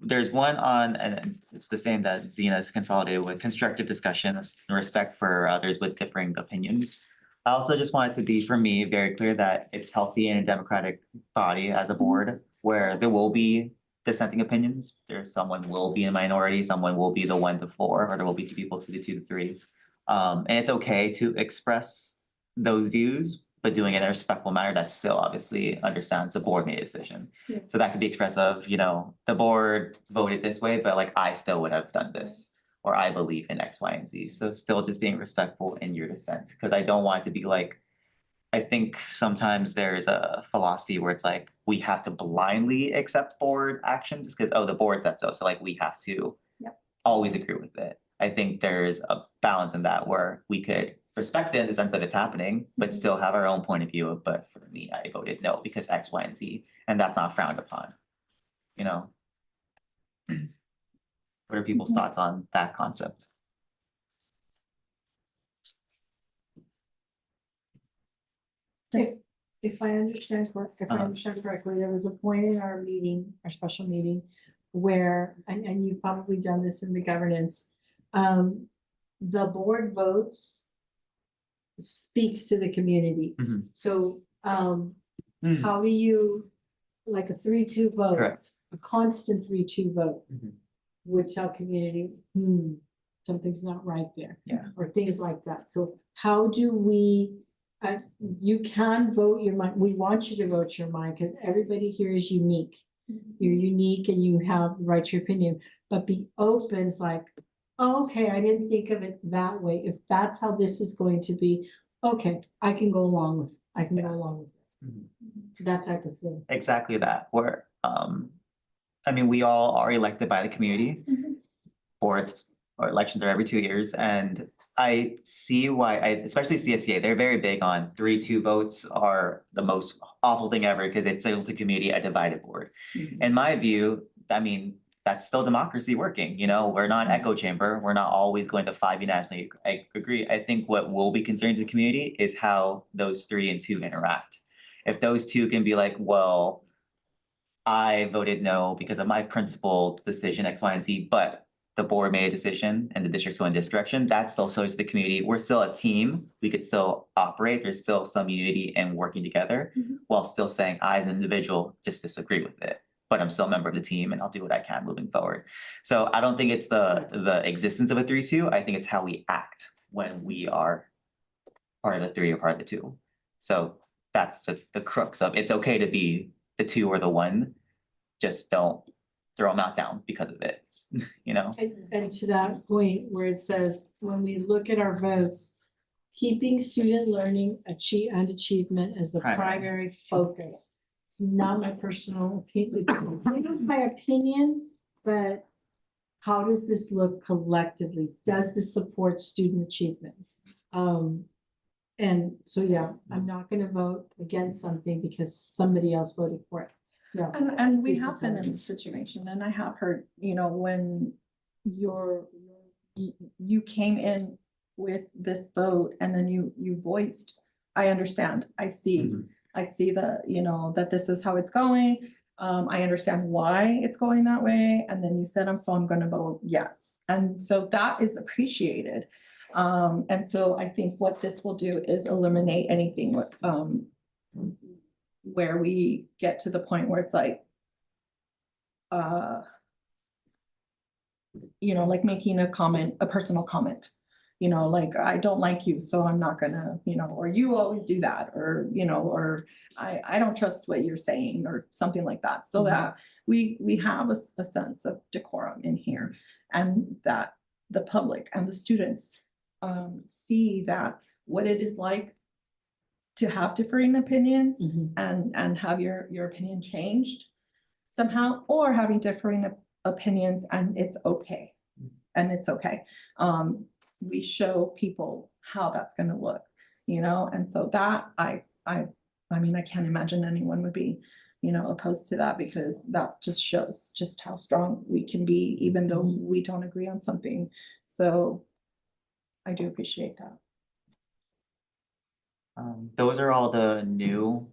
There's one on, and it's the same that Zena's consolidated with, constructive discussion and respect for others with differing opinions. I also just want it to be, for me, very clear that it's healthy in a democratic body as a board where there will be dissenting opinions. Someone will be a minority, someone will be the 1 to 4, or there will be 2 people to the 2 to 3. And it's okay to express those views, but doing it in a respectful manner that still obviously understands the board made a decision. Yeah. So that could be expressed of, the board voted this way, but like I still would have done this. Or I believe in X, Y, and Z. So still just being respectful in your dissent, because I don't want it to be like, I think sometimes there's a philosophy where it's like, we have to blindly accept board actions because, oh, the board said so. So like we have to always agree with it. I think there's a balance in that where we could respect it in the sense that it's happening, but still have our own point of view. But for me, I voted no because X, Y, and Z, and that's not frowned upon. You know? What are people's thoughts on that concept? If I understand Uh-huh. correctly, there was a point in our meeting, our special meeting, where, and you've probably done this in the governance, the board votes speaks to the community. Mhm. So, Hmm, how do you, like a 3-2 vote? Correct. A constant 3-2 vote Mhm. would tell community, something's not right there. Yeah. Or things like that. So how do we, you can vote your mind, we want you to vote your mind, because everybody here is unique. You're unique and you have the right to your opinion, but be open, it's like, oh, okay, I didn't think of it that way. If that's how this is going to be, okay, I can go along with it. Mhm. That type of thing. Exactly that, where, I mean, we all are elected by the community. Boards or elections are every 2 years, and I see why, especially CSEA, they're very big on 3-2 votes are the most awful thing ever, because it signals the community a divided board. In my view, I mean, that's still democracy working, you know, we're not an echo chamber, we're not always going to 5 unanimously. I agree. I think what will be concerning to the community is how those 3 and 2 interact. If those two can be like, well, I voted no because of my principal decision X, Y, and Z, but the board made a decision and the district's going this direction, that still shows to the community, we're still a team, we could still operate, there's still some unity and working together. While still saying I as an individual just disagree with it, but I'm still a member of the team and I'll do what I can moving forward. So I don't think it's the existence of a 3-2, I think it's how we act when we are part of the 3 or part of the 2. So that's the crux of, it's okay to be the 2 or the 1, just don't throw a meltdown because of it, you know? And to that point where it says, when we look at our votes, keeping student learning and achievement as the primary focus. It's not my personal opinion. It is my opinion, but how does this look collectively? Does this support student achievement? And so, yeah, I'm not gonna vote against something because somebody else voted for it. No. And we This have is been how it in this is. situation, and I have heard, when you came in with this vote and then you voiced, I understand, I see that this is how it's going. I understand why it's going that way, and then you said, I'm gonna vote yes. And so that is appreciated. And so I think what this will do is eliminate anything where we get to the point where it's like, like making a comment, a personal comment. Like, I don't like you, so I'm not gonna, or you always do that, or, or I don't trust what you're saying, or something like that. So that we have a sense of decorum in here, and that the public and the students see that what it is like to have differing opinions and have your opinion changed somehow, or having differing opinions and it's okay. And it's okay. We show people how that's gonna look, and so that I mean, I can't imagine anyone would be, opposed to that, because that just shows just how strong we can be, even though we don't agree on something. So I do appreciate that. Those are all the new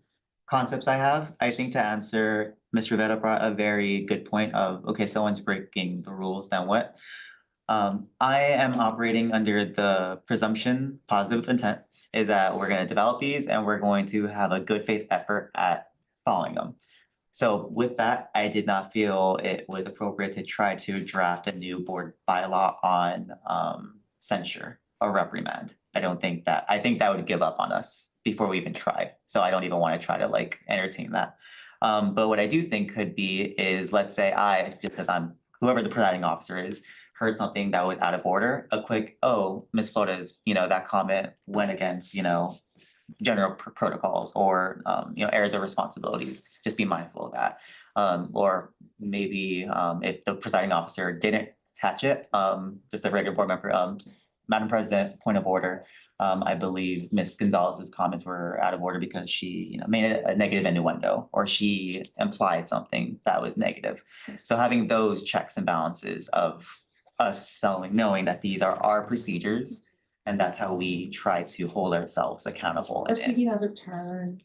concepts I have. I think to answer, Ms. Rivera brought a very good point of, okay, someone's breaking the rules, then what? I am operating under the presumption, positive intent, is that we're gonna develop these and we're going to have a good faith effort at following them. So with that, I did not feel it was appropriate to try to draft a new board bylaw on censure or reprimand. I think that would give up on us before we even tried. So I don't even want to try to like entertain that. But what I do think could be is, let's say just because I'm whoever the presiding officer is, heard something that was out of order, a quick, oh, Ms. Flores, that comment went against, general protocols or, areas of responsibilities, just be mindful of that. Or maybe if the presiding officer didn't catch it. Just a regular board member, Madam President, point of order. I believe Ms. Gonzalez's comments were out of order because she, made a negative innuendo or she implied something that was negative. So having those checks and balances of us knowing that these are our procedures and that's how we try to hold ourselves accountable. Or speaking out of turn.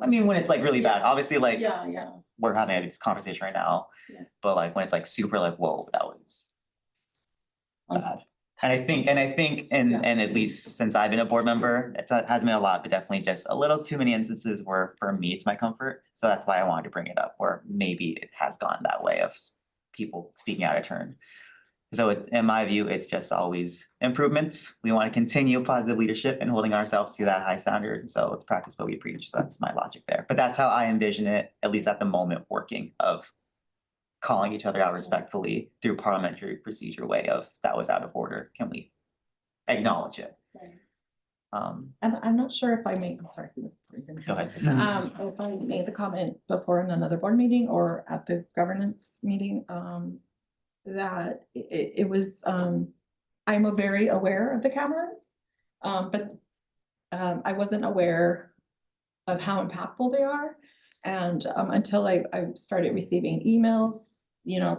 I mean, when it's like really bad, obviously like Yeah. we're having this conversation right now. Yeah. But like when it's like super like, whoa, that was bad. And I think, and at least since I've been a board member, it hasn't been a lot, but definitely just a little too many instances where for me, it's my comfort. So that's why I wanted to bring it up, where maybe it has gone that way of people speaking out of turn. So in my view, it's just always improvements. We want to continue positive leadership and holding ourselves to that high standard. So it's practice what we preach. So that's my logic there. But that's how I envision it, at least at the moment, working of calling each other out respectfully through parliamentary procedure way of that was out of order. Can we acknowledge it? Right. Um, And I'm not sure if I made, I'm sorry. go ahead. If I made the comment before in another board meeting or at the governance meeting, that it was, I'm very aware of the cameras. But I wasn't aware of how impactful they are. And until I started receiving emails,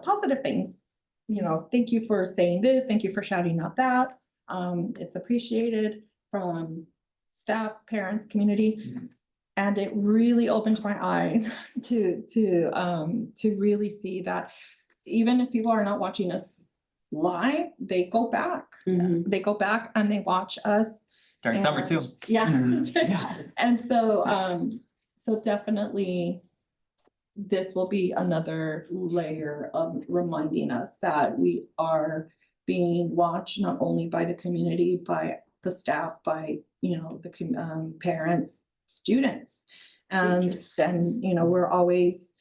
positive things, thank you for saying this, thank you for shouting out that. It's appreciated from staff, parents, community. And it really opened my eyes to really see that even if people are not watching us live, they go back. They go back and they watch us. During summer too. Yeah. Yeah. And so definitely this will be another layer of reminding us that we are being watched not only by the community, by the staff, by, the parents, students. And then, we're always,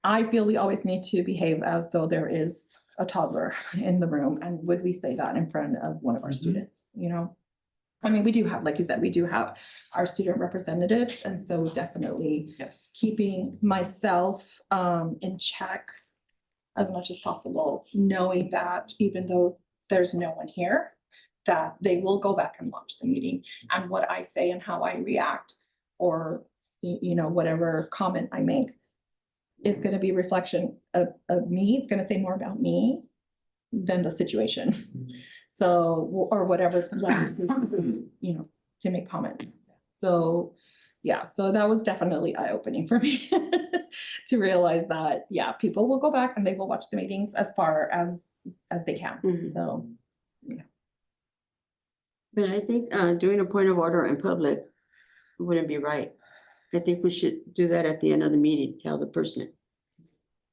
I feel we always need to behave as though there is a toddler in the room. And would we say that in front of one of our students, I mean, we do have, like you said, we do have our student representatives. And so definitely Yes. keeping myself in check as much as possible, knowing that even though there's no one here, that they will go back and watch the meeting and what I say and how I react or, whatever comment I make is going to be a reflection of me. It's going to say more about me than the situation. So, or whatever, to make comments. So, yeah, so that was definitely eye-opening for me to realize that, yeah, people will go back and they will watch the meetings as far as they can. So, yeah. But I think doing a point of order in public wouldn't be right. I think we should do that at the end of the meeting, tell the person.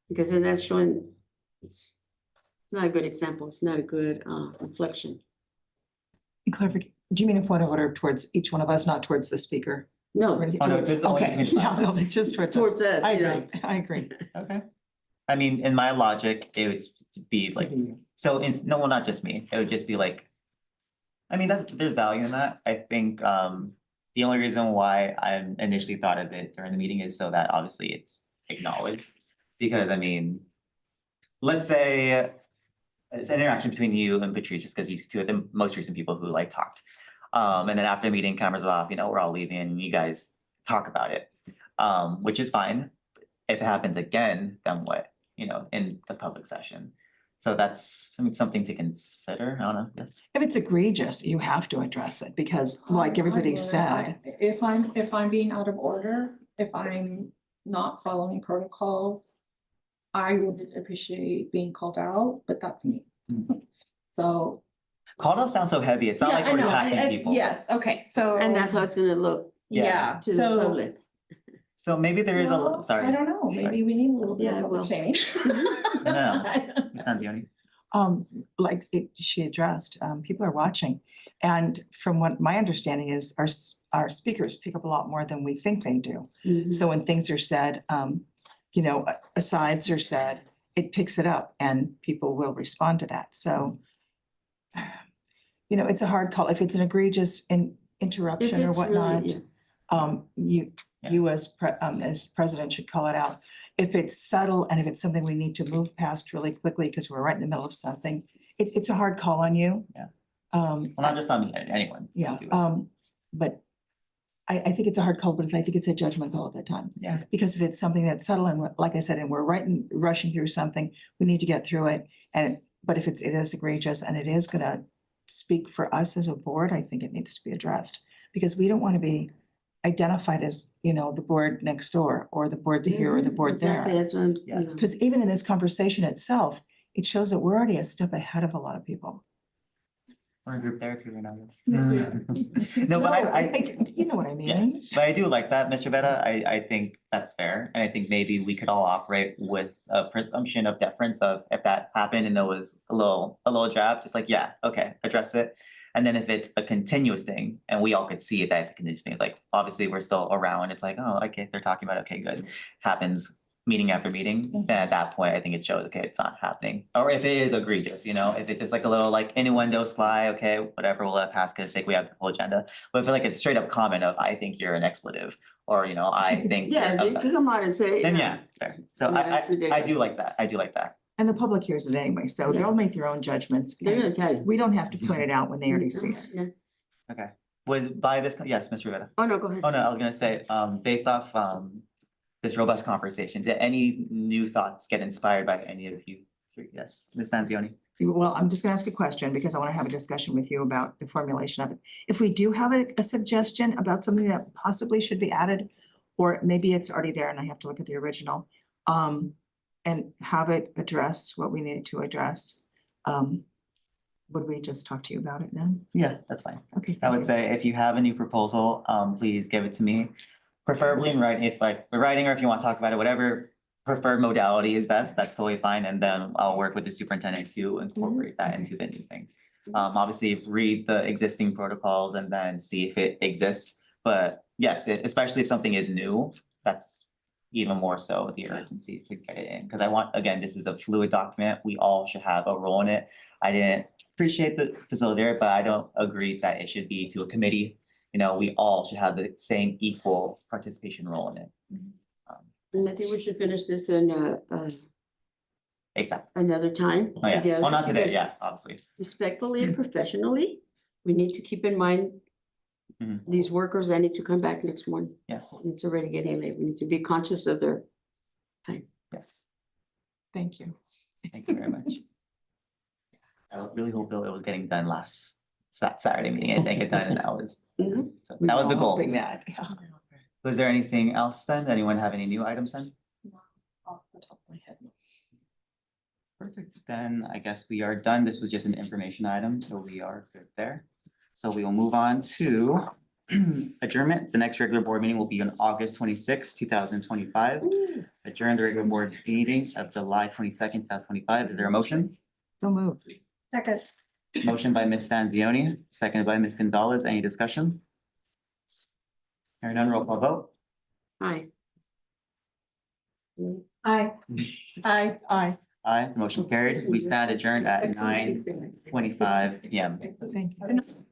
Because then that's showing, it's not a good example, it's not a good reflection. Clarification, do you mean a point of order towards each one of us, not towards the speaker? No, Oh, no, this is only Okay, between yeah, no, us. it's just towards. towards us, I you know. agree, I agree. Okay. I mean, in my logic, it would be like, so no, well, not just me, it would just be like, I mean, there's value in that. I think the only reason why I initially thought of it during the meeting is so that obviously it's acknowledged. Because I mean, let's say it's an interaction between you and Patrice, just because you two are the most recent people who like talked. And then after the meeting, cameras are off, we're all leaving and you guys talk about it, which is fine. If it happens again, then what, in the public session? So that's something to consider. I don't know, yes. If it's egregious, you have to address it because like everybody said, If I'm being out of order, if I'm not following protocols, I would appreciate being called out, but that's me. So. Called out sounds so heavy. It's not like I we're know. attacking people. Yes, okay, so. And that's how it's gonna look Yeah, to the so. public. So maybe there is Well, sorry. I don't know, maybe we need a little bit Yeah, of well. a change. No, Ms. Nanzioni. like she addressed, people are watching. And from what my understanding is, our speakers pick up a lot more than we think they do. So when things are said, asides are said, it picks it up and people will respond to that. So, it's a hard call. If it's an egregious interruption or If it's really, whatnot, Yeah. you as president should call it out. If it's subtle and if it's something we need to move past really quickly because we're right in the middle of something, it's a hard call on you. Yeah. Um, Well, not just on me, anyone. can yeah, do it. but I think it's a hard call, but I think it's a judgment call at that time. Yeah. Because if it's something that's subtle and like I said, and we're rushing through something, we need to get through it. But if it is egregious and it is gonna speak for us as a board, I think it needs to be addressed. Because we don't want to be identified as, the board next door or the board here or the board Exactly, there. that's what I'm, Yeah. you know. Because even in this conversation itself, it shows that we're already a step ahead of a lot of people. We're in group therapy right now. No, No, but I, you know what I yeah, mean? but I do like that, Mr. Betta. I think that's fair. And I think maybe we could all operate with a presumption of deference of if that happened and it was a little draft, just like, yeah, okay, address it. And then if it's a continuous thing and we all could see that it's a continuous thing, like obviously we're still around, it's like, oh, okay, they're talking about, it, okay, good. Happens meeting after meeting, then at that point, I think it shows, okay, it's not happening. Or if it is egregious, if it's just like a little like innuendo sly, okay, whatever, we'll let it pass because sake we have the whole agenda. But I feel like it's straight up comment of, I think you're an expletive, or I think. Yeah, you're they a-" could come out and say. Then yeah, fair. So Yeah, that's I ridiculous. do like that. I do like that. And the public hears it anyway, so Yeah. they'll make their own judgments. They're gonna tell you. We don't have to point it out when they already see it. Yeah. Okay. Was by this, yes, Mr. Rivera. Oh, no, go ahead. Oh, no, I was gonna say, based off, this robust conversation, did any new thoughts get inspired by any of you? Yes, Ms. Sanzioni. Well, I'm just gonna ask a question because I want to have a discussion with you about the formulation of it. If we do have a suggestion about something that possibly should be added, or maybe it's already there and I have to look at the original, and have it address what we needed to address, would we just talk to you about it then? Yeah, that's fine. Okay. I thank would you. say if you have a new proposal, please give it to me. Preferably in writing, if like writing or if you want to talk about it, whatever preferred modality is best, that's totally fine. And then I'll work with the superintendent to incorporate that into the new thing. Obviously read the existing protocols and then see if it exists. But yes, especially if something is new, that's even more so the urgency to get it in. Because I want, again, this is a fluid document. We all should have a role in it. I didn't appreciate the facilitator, but I don't agree that it should be to a committee. We all should have the same equal participation role in it. And I think we should finish this in ASAP. another time. Oh, yeah. together, Well, not today, because yeah, obviously. Respectfully and professionally, we need to keep in mind Mhm. these workers that need to come back next morning. Yes, It's already getting late. We need to be conscious of their time. yes. Thank you. Thank you very much. I really hope it was getting done last Saturday meeting. I didn't get done and that was Mhm. so We that was were the goal. hoping that, yeah. Was there anything else then? Anyone have any new items then? Off the top of my head. Perfect. Then I guess we are done. This was just an information item, so we are good there. So we will move on to adjournment. The next regular board meeting will be on August 26, 2025. Adjourn the regular board meeting of July 22nd, 2025. Is there a motion? So moved. Second. Motion by Ms. Stanzioni, seconded by Ms. Gonzalez. Any discussion? Hearing none, roll call vote. Hi. Aye. Aye. Aye. Aye, the motion carried. We stand adjourned at 9:25 PM. Thank you.